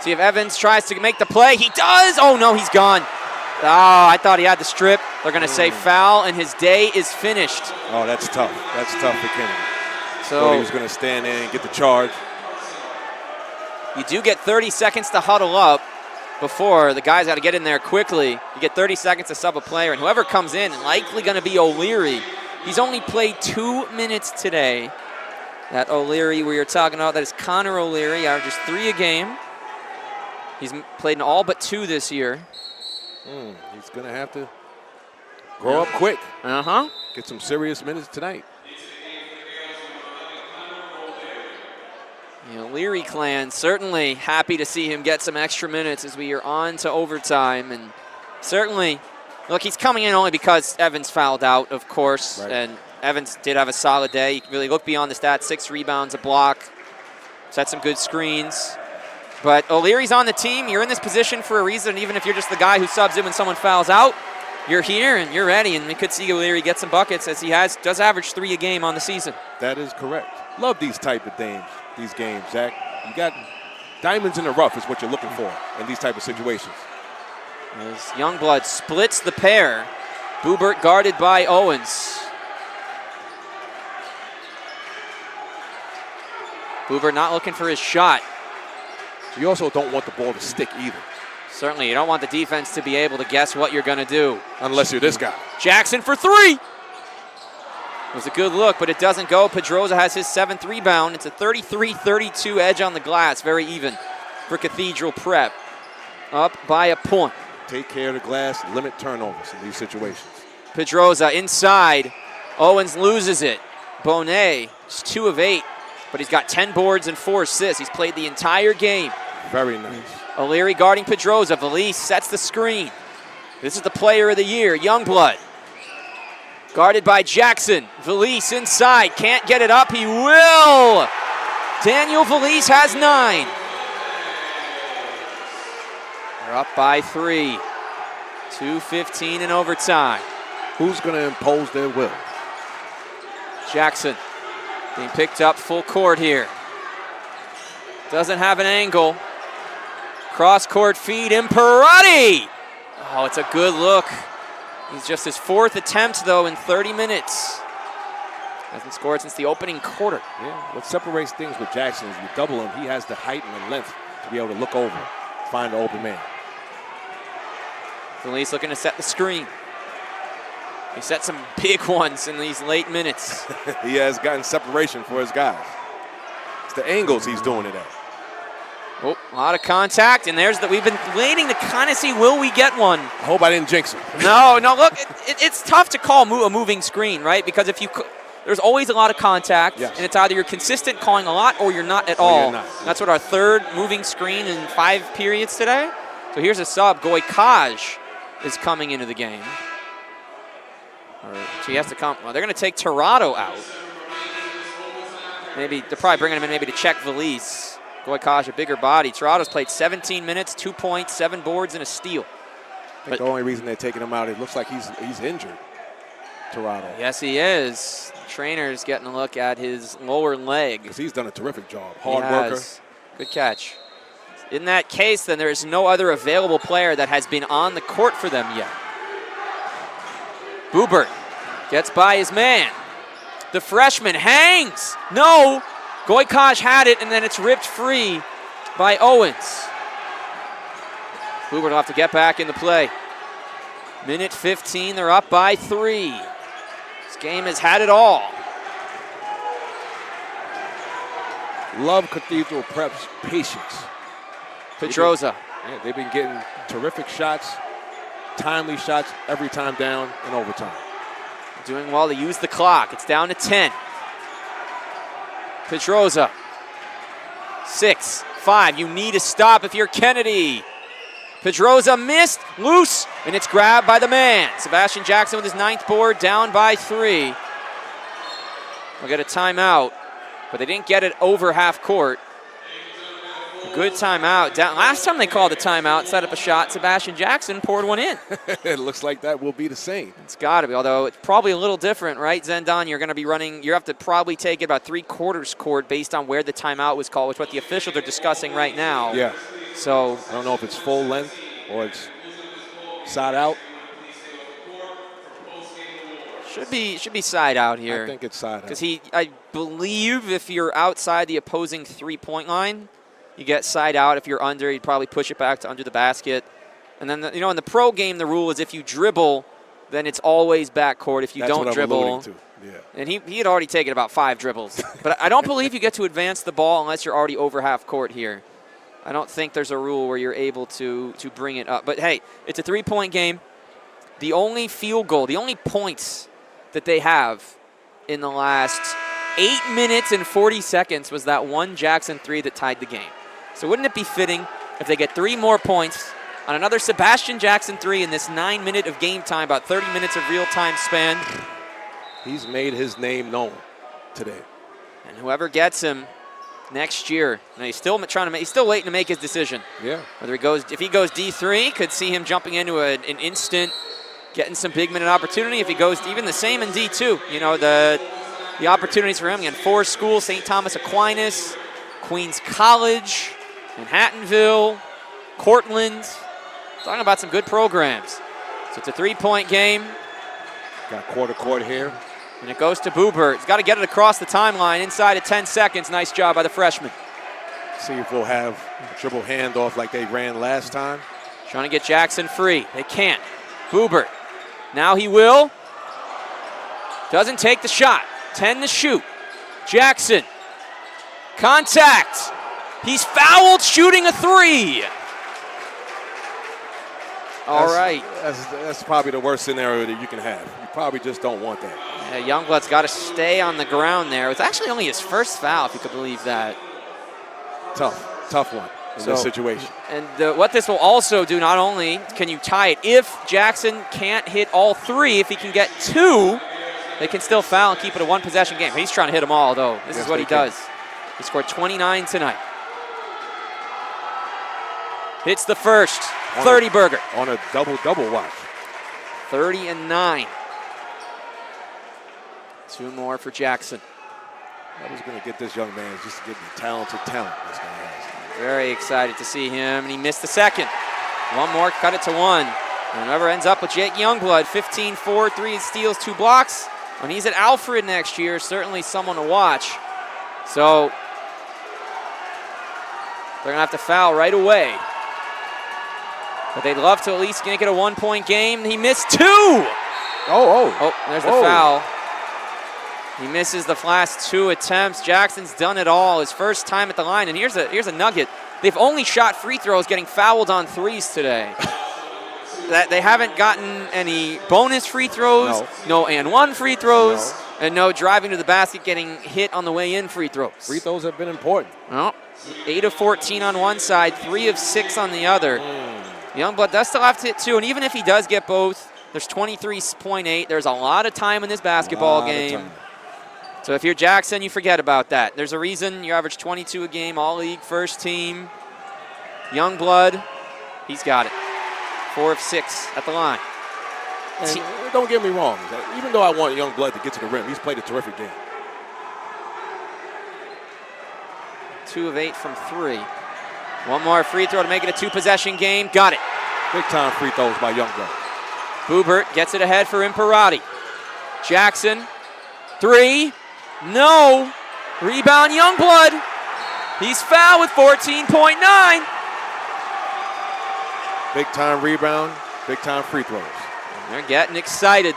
See if Evans tries to make the play. He does! Oh, no, he's gone. Oh, I thought he had the strip. They're going to say foul, and his day is finished. Oh, that's tough. That's tough for Kennedy. So he was going to stand in and get the charge. You do get 30 seconds to huddle up before the guys got to get in there quickly. You get 30 seconds to sub a player, and whoever comes in, likely going to be O'Leary. He's only played 2 minutes today. That O'Leary we are talking about, that is Connor O'Leary, averages 3 a game. He's played in all but 2 this year. He's going to have to grow up quick. Get some serious minutes tonight. The O'Leary clan certainly happy to see him get some extra minutes as we are on to overtime. And certainly, look, he's coming in only because Evans fouled out, of course. Right. And Evans did have a solid day. You can really look beyond the stats, 6 rebounds, a block, set some good screens. But O'Leary's on the team. You're in this position for a reason. Even if you're just the guy who subs in when someone fouls out, you're here and you're ready. And we could see O'Leary get some buckets, as he does average 3 a game on the season. That is correct. Love these type of these games, Zach. You got diamonds in the rough is what you're looking for in these type of situations. As Youngblood splits the pair. Boobert guarded by Owens. Boobert not looking for his shot. You also don't want the ball to stick either. Certainly, you don't want the defense to be able to guess what you're going to do. Unless you're this guy. Jackson for 3. It was a good look, but it doesn't go. Pedroza has his 7th rebound. It's a 33-32 edge on the glass. Very even for Cathedral Prep. Up by a point. Take care of the glass, limit turnovers in these situations. Pedroza inside. Owens loses it. Bonet is 2 of 8, but he's got 10 boards and 4 assists. He's played the entire game. Very nice. O'Leary guarding Pedroza. Valise sets the screen. This is the player of the year, Youngblood. Guarded by Jackson. Valise inside. Can't get it up. He will. Daniel Valise has 9. They're up by 3. 2:15 in overtime. Who's going to impose their will? Jackson being picked up full court here. Doesn't have an angle. Cross-court feed, Imperati. Oh, it's a good look. He's just his 4th attempt, though, in 30 minutes. Hasn't scored since the opening quarter. Yeah, what separates things with Jackson is you double him, he has the height and the length to be able to look over, find the open man. Felice looking to set the screen. He set some big ones in these late minutes. He has gotten separation for his guys. It's the angles he's doing it at. Oh, a lot of contact, and we've been waiting to kind of see, will we get one? I hope I didn't jinx him. No, look, it's tough to call a moving screen, right? Because there's always a lot of contact, yes. and it's either you're consistent calling a lot or you're not at all. You're not. That's what our third moving screen in 5 periods today. So here's a sub. Goykaj is coming into the game. She has to come. Well, they're going to take Tirado out. Maybe they're probably bringing him in maybe to check Valise. Goykaj, a bigger body. Tirado's played 17 minutes, 2 points, 7 boards, and a steal. I think the only reason they're taking him out, it looks like he's injured, Tirado. Yes, he is. The trainer's getting a look at his lower leg. Because he's done a terrific job. Hard worker. Good catch. In that case, then there is no other available player that has been on the court for them yet. Boobert gets by his man. The freshman hangs. No. Goykaj had it, and then it's ripped free by Owens. Boobert will have to get back into play. Minute 15, they're up by 3. This game has had it all. Love Cathedral Prep's patience. Pedroza. They've been getting terrific shots, timely shots every time down in overtime. Doing well to use the clock. It's down to 10. Pedroza. 6, 5. You need to stop if you're Kennedy. Pedroza missed, loose, and it's grabbed by the man. Sebastian Jackson with his 9th board, down by 3. We'll get a timeout, but they didn't get it over half court. Good timeout. Last time they called a timeout, set up a shot, Sebastian Jackson poured one in. It looks like that will be the same. It's got to be, although it's probably a little different, right, Zendon? You're going to be running, you have to probably take it about 3/4 court based on where the timeout was called, which is what the officials are discussing right now. Yeah. So I don't know if it's full length or it's side out. Should be side out here. I think it's side out. Because I believe if you're outside the opposing 3-point line, you get side out. If you're under, you'd probably push it back to under the basket. And then, in the pro game, the rule is if you dribble, then it's always backcourt. If you That's don't what dribble. I'm alluding to. Yeah. And he had already taken about 5 dribbles. But I don't believe you get to advance the ball unless you're already over half court here. I don't think there's a rule where you're able to bring it up. But, hey, it's a 3-point game. The only field goal, the only points that they have in the last 8 minutes and 40 seconds was that one Jackson 3 that tied the game. So wouldn't it be fitting if they get 3 more points on another Sebastian Jackson 3 in this 9 minute of game time, about 30 minutes of real time span? He's made his name known today. And whoever gets him next year, and he's still waiting to make his decision. Yeah. If he goes D3, could see him jumping into an instant, getting some big minute opportunity. If he goes even the same in D2, the opportunities for him, again, 4 schools, St. Thomas Aquinas, Queens College, Manhattanville, Cortland. Talking about some good programs. So it's a 3-point game. Got quarter court here. And it goes to Boobert. He's got to get it across the timeline inside of 10 seconds. Nice job by the freshman. See if we'll have a dribble handoff like they ran last time. Trying to get Jackson free. They can't. Boobert. Now he will. Doesn't take the shot. 10 to shoot. Jackson. Contact. He's fouled shooting a 3. All right. That's probably the worst scenario that you can have. You probably just don't want that. Yeah, Youngblood's got to stay on the ground there. It's actually only his first foul, if you could believe that. Tough one in this situation. And what this will also do, not only can you tie it, if Jackson can't hit all 3, if he can get 2, they can still foul and keep it a 1-possession game. He's trying to hit them all, though. This is what he does. He scored 29 tonight. Hits the first. 30 burger. On a double watch. 30 and 9. 2 more for Jackson. I was going to get this young man just to get the talented talent this guy has. Very excited to see him, and he missed the second. 1 more, cut it to 1. And whoever ends up with Jake Youngblood, 15-4, 3 steals, 2 blocks. When he's at Alfred next year, certainly someone to watch. So they're going to have to foul right away. But they'd love to at least make it a 1-point game. He missed 2. Oh, there's the foul. He misses the last 2 attempts. Jackson's done it all. His first time at the line. And here's a nugget. they've only shot free throws, getting fouled on threes today. That they haven't gotten any bonus free throws, no and one free throws, and no driving to the basket, getting hit on the way in free throws. Free throws have been important. Well, 8 of 14 on one side, 3 of 6 on the other. Youngblood does still have to hit 2, and even if he does get both, there's 23.8. There's a lot of time in this basketball game. So if you're Jackson, you forget about that. There's a reason you average 22 a game, all-league first team. Youngblood, he's got it. 4 of 6 at the line. And don't get me wrong. Even though I want Youngblood to get to the rim, he's played a terrific game. 2 of 8 from 3. One more free throw to make it a 2-possession game. Got it. Big-time free throws by Youngblood. Boobert gets it ahead for Imparati. Jackson, 3. No. Rebound Youngblood. He's fouled with 14.9. Big-time rebound, big-time free throws. They're getting excited.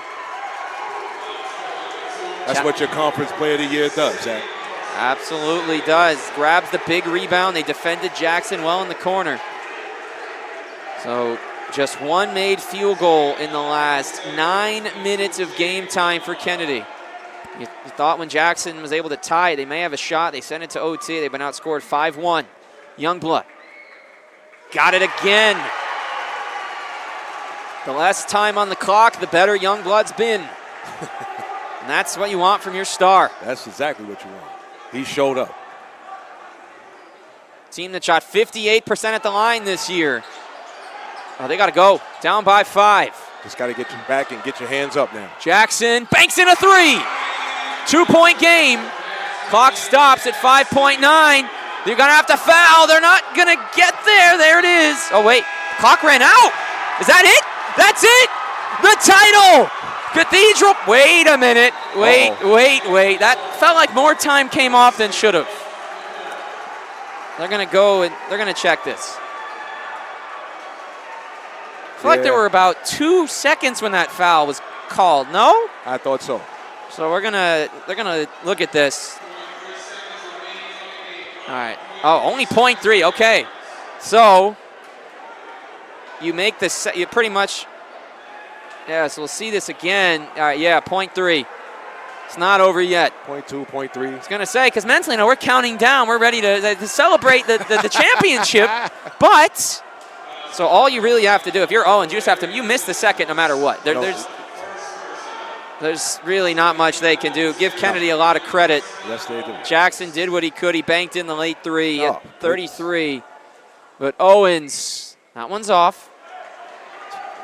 That's what your conference player of the year does, Zach. Absolutely does. Grabs the big rebound. They defended Jackson well in the corner. So just one made field goal in the last 9 minutes of game time for Kennedy. You thought when Jackson was able to tie it, they may have a shot. They sent it to OT. They've been outscored 5-1. Youngblood got it again. The less time on the clock, the better Youngblood's been. And that's what you want from your star. That's exactly what you want. He showed up. Team that shot 58% at the line this year. Oh, they got to go. Down by 5. Just got to get you back and get your hands up now. Jackson banks in a 3. 2-point game. Clock stops at 5.9. They're going to have to foul. They're not going to get there. There it is. Oh, wait. Clock ran out. Is that it? That's it. The title. Cathedral. Wait a minute. Wait. That felt like more time came off than should have. They're going to go and they're going to check this. I feel like there were about 2 seconds when that foul was called. No? I thought so. So they're gonna look at this. All right. Oh, only 0.3. Okay. So you make this. You pretty much. Yeah. So we'll see this again. All right. Yeah. 0.3. It's not over yet. 0.2, 0.3. I was gonna say because mentally, we're counting down. We're ready to celebrate the championship. But so all you really have to do if you're Owens, you just have to. You miss the second no matter what. There's really not much they can do. Give Kennedy a lot of credit. Yes, they do. Jackson did what he could. He banked in the late 3 at 33. But Owens, that one's off.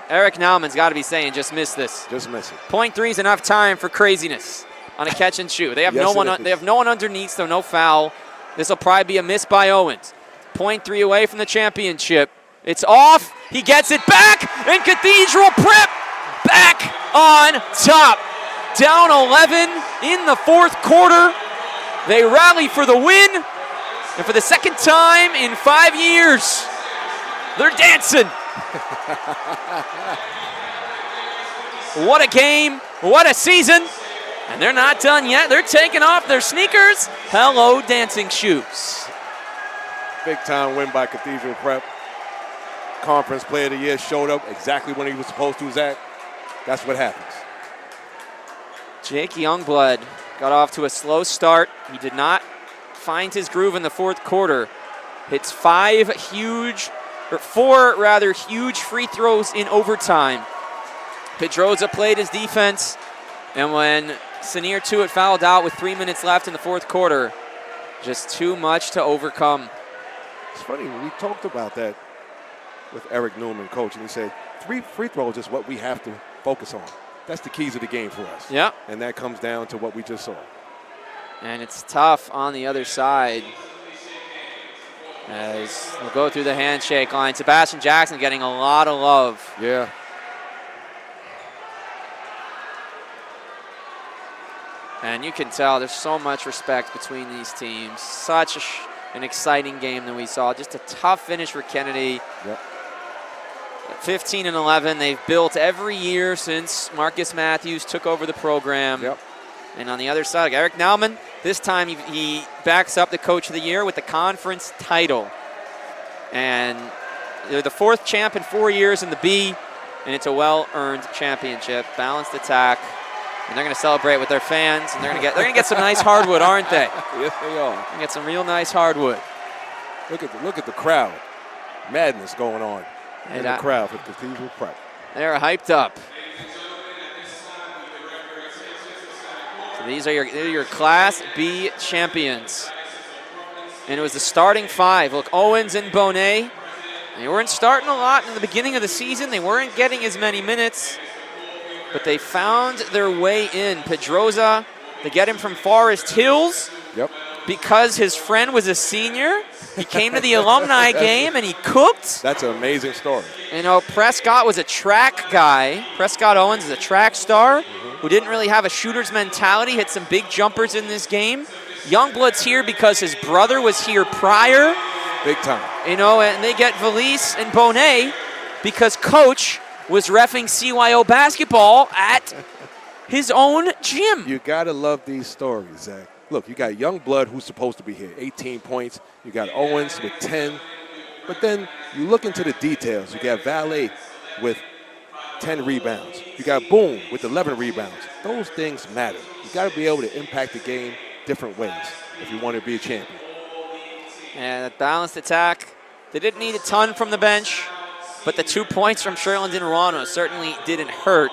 Eric Nauman's got to be saying, just miss this. Just miss it. 0.3 is enough time for craziness on a catch and shoot. They have no one. They have no one underneath, so no foul. This will probably be a miss by Owens. 0.3 away from the championship. It's off. He gets it back, and Cathedral Prep back on top. Down 11 in the fourth quarter. They rally for the win. And for the second time in 5 years, they're dancing. What a game. What a season. And they're not done yet. They're taking off their sneakers. Hello, dancing shoes. Big time win by Cathedral Prep. Conference Player of the Year showed up exactly when he was supposed to, Zach. That's what happens. Jake Youngblood got off to a slow start. He did not find his groove in the fourth quarter. Hits 4 huge free throws in overtime. Pedroza played his defense, and when Senior Tuitt fouled out with 3 minutes left in the fourth quarter, just too much to overcome. It's funny, we talked about that with Eric Newman, coach, and he said 3 free throws is what we have to focus on. That's the keys of the game for us. Yeah. And that comes down to what we just saw. And it's tough on the other side. As we'll go through the handshake line. Sebastian Jackson getting a lot of love. Yeah. And you can tell there's so much respect between these teams. Such an exciting game that we saw. Just a tough finish for Kennedy. Yep. 15-11. They've built every year since Marcus Matthews took over the program. Yep. And on the other side, Eric Nauman, this time he backs up the Coach of the Year with the conference title. And they're the 4th champ in 4 years in the B, and it's a well-earned championship. Balanced attack, and they're going to celebrate with their fans, and they're going to get some nice hardwood, aren't they? Yes, they are. They're gonna get some real nice hardwood. Look at the crowd. Madness going on in the crowd for Cathedral Prep. They're hyped up. So these are your Class B champions. And it was the starting 5. Look, Owens and Bonet. They weren't starting a lot in the beginning of the season. They weren't getting as many minutes, but they found their way in. Pedroza, they get him from Forest Hills. Yep. Because his friend was a senior. He came to the alumni game and he cooked. That's an amazing story. You know, Prescott was a track guy. Prescott Owens is a track star who didn't really have a shooter's mentality, hit some big jumpers in this game. Youngblood's here because his brother was here prior. Big time. You know, and they get Valise and Bonet because Coach was reffing CYO basketball at his own gym. You got to love these stories, Zach. Look, you got Youngblood, who's supposed to be here, 18 points. You got Owens with 10. But then you look into the details. You got Valet with 10 rebounds. You got Boone with 11 rebounds. Those things matter. You got to be able to impact the game different ways if you want to be a champion. And a balanced attack. They didn't need a ton from the bench, but the 2 points from Sherland and Rano certainly didn't hurt.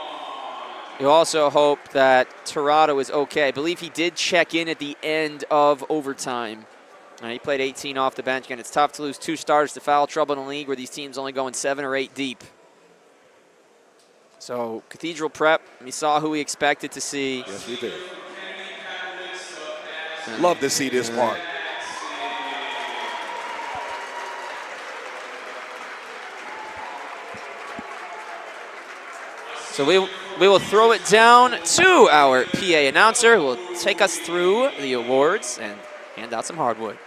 You also hope that Tirado is okay. I believe he did check in at the end of overtime. He played 18 off the bench. Again, it's tough to lose 2 starters to foul trouble in a league where these teams only going 7 or 8 deep. So Cathedral Prep, we saw who we expected to see. Yes, we did. Love to see this part. So we will throw it down to our PA announcer, who will take us through the awards and hand out some hardwood.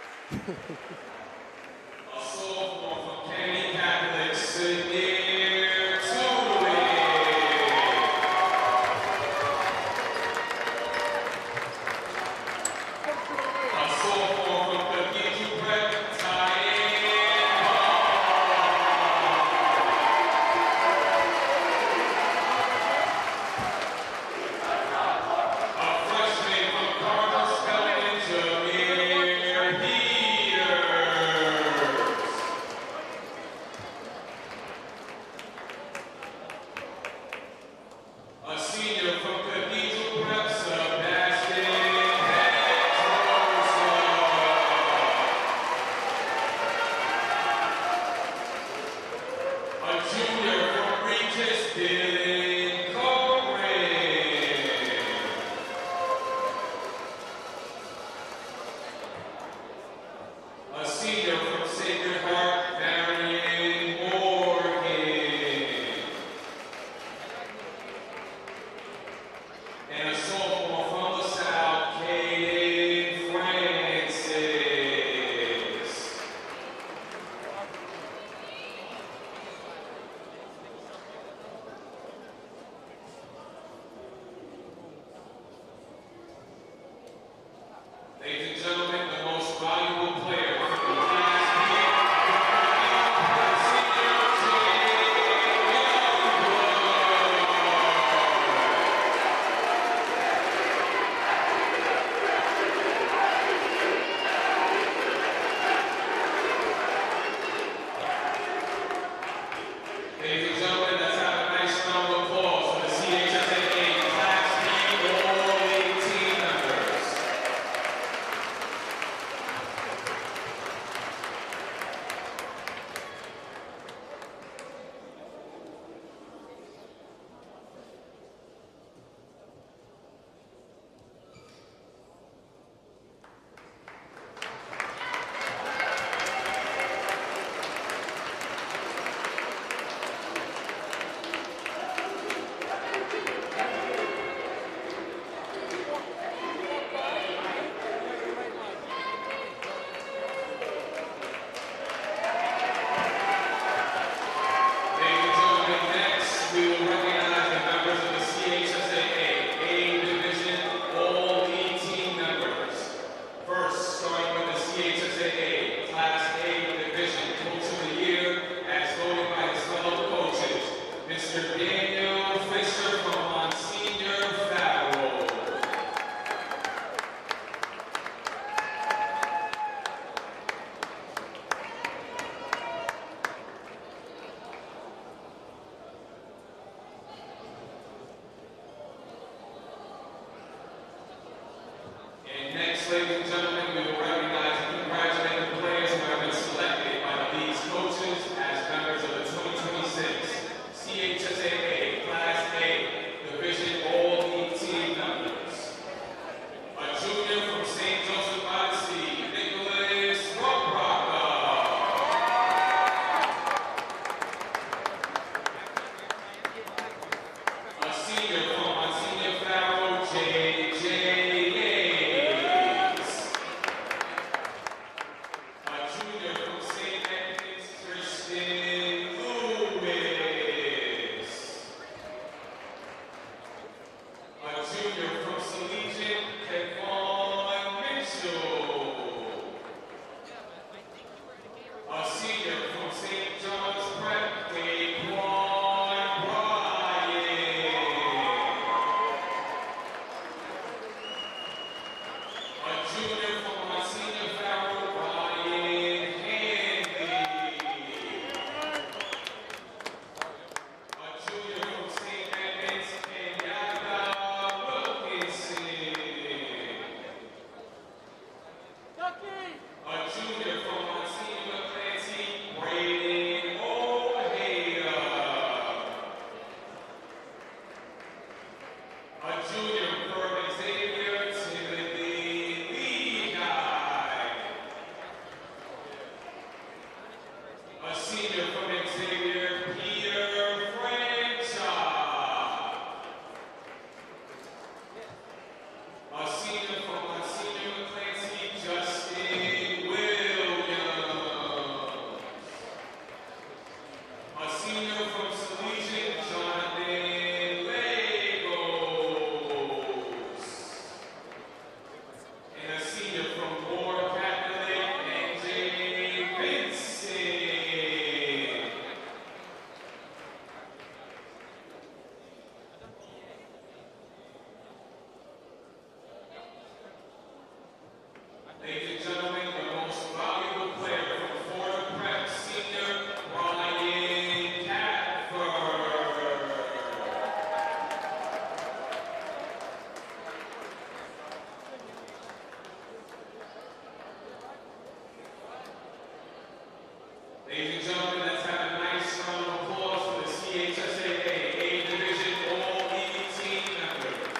CHSAA Class A Division All 18 members. A junior from St. Joseph by the Sea, Nicholas Rockrocker. A senior from Monsignor Farrow, J.J. Yates. A junior from St. Edmunds, Kristen Lewis. A junior from Salesian, Kevon Mitchell. A senior from St. John's Prep, Daquan Bryant. A junior from Monsignor Farrow, Ryan Hanley. A junior from St. Edmunds, Kenyatta Wilkinson. A junior from Monsignor Clancy, Brayden O'Hara. A junior from Xavier, Timothy Lehigh. A senior from Xavier, Peter Franchot. A senior from Monsignor Clancy, Justin Williams. A senior from Salesian, Jonathan Lagos. And a senior from Moore Catholic, NJ Vincent. Ladies and gentlemen, the most valuable player from Florida Prep, senior Ryan Catford. Ladies and gentlemen, let's have a nice round of applause for the CHSAA A Division All 18 members.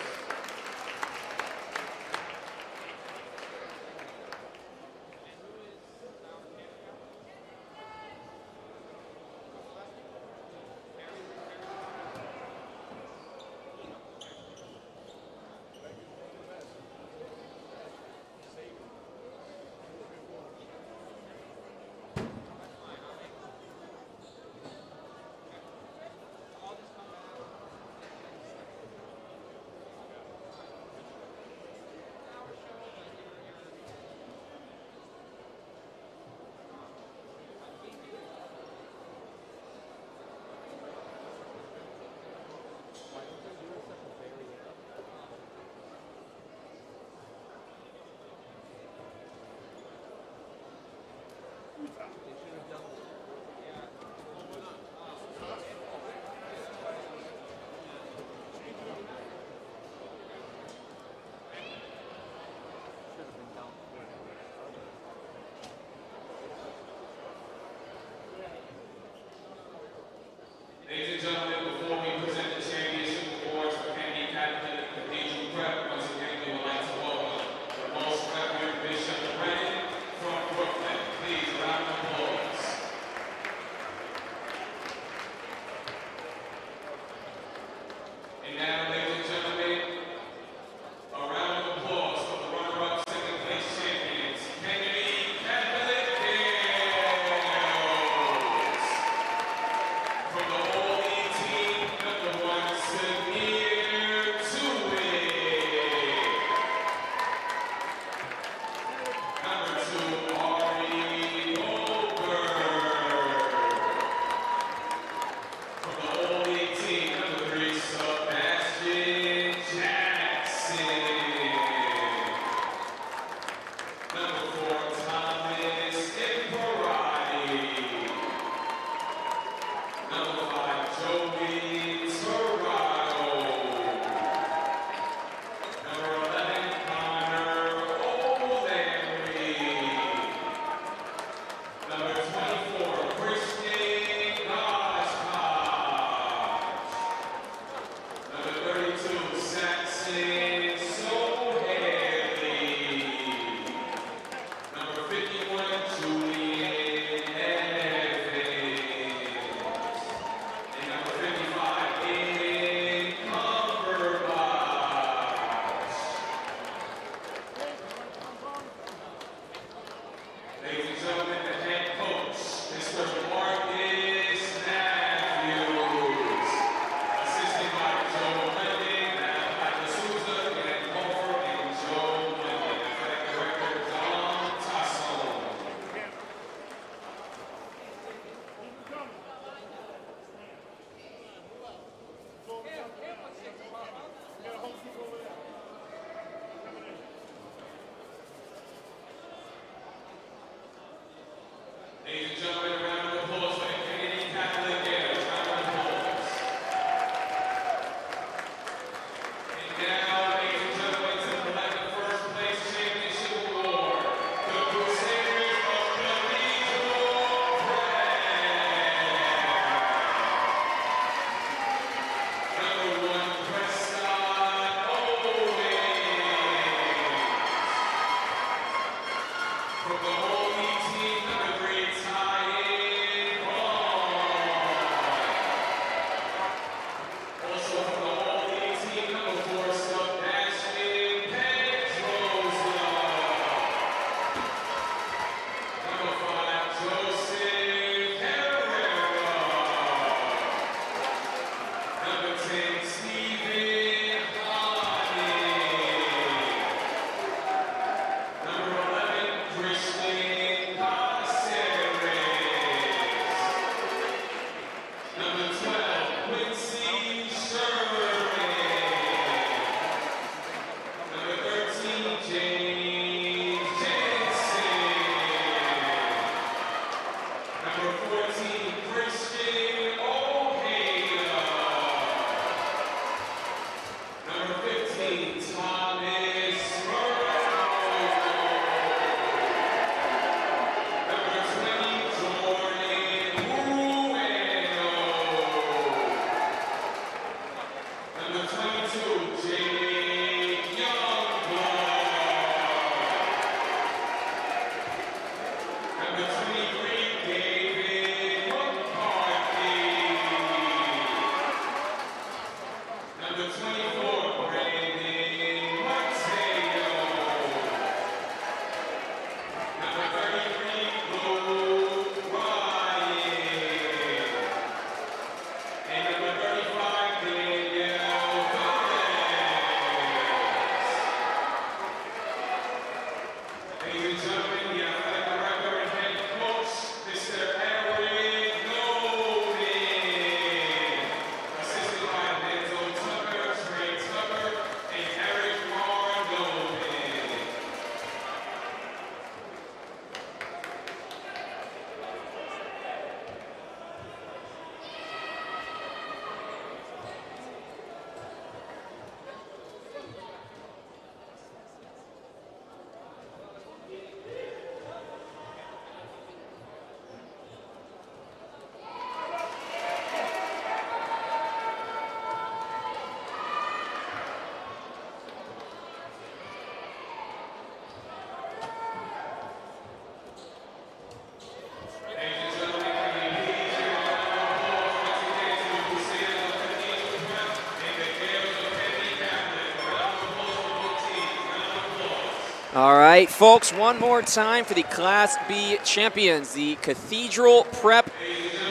All right, folks, one more time for the Class B champions, the Cathedral Prep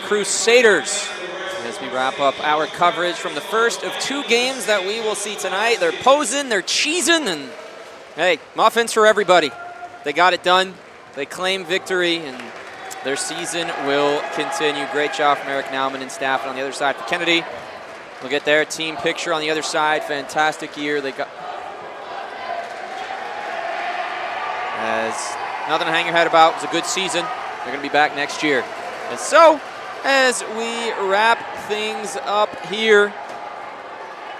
Crusaders. As we wrap up our coverage from the first of 2 games that we will see tonight. They're posing, they're cheesing, and hey, muffins for everybody. They got it done. They claim victory, and their season will continue. Great job from Eric Nauman and staff. And on the other side for Kennedy, we'll get their team picture on the other side. Fantastic year. They got as nothing to hang your head about. It was a good season. They're going to be back next year. And so, as we wrap things up here,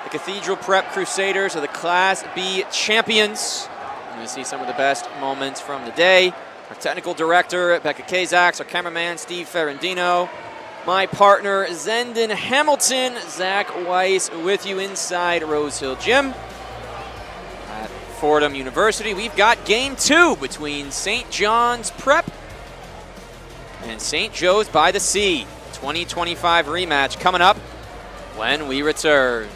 the Cathedral Prep Crusaders are the Class B champions. And we see some of the best moments from the day. Our technical director, Becca Kazaks, our cameraman, Steve Ferrandino, my partner, Zendon Hamilton, Zach Weiss, with you inside Rose Hill Gym at Fordham University. We've got Game 2 between St. John's Prep and St. Joe's by the Sea. 2025 rematch coming up when we return.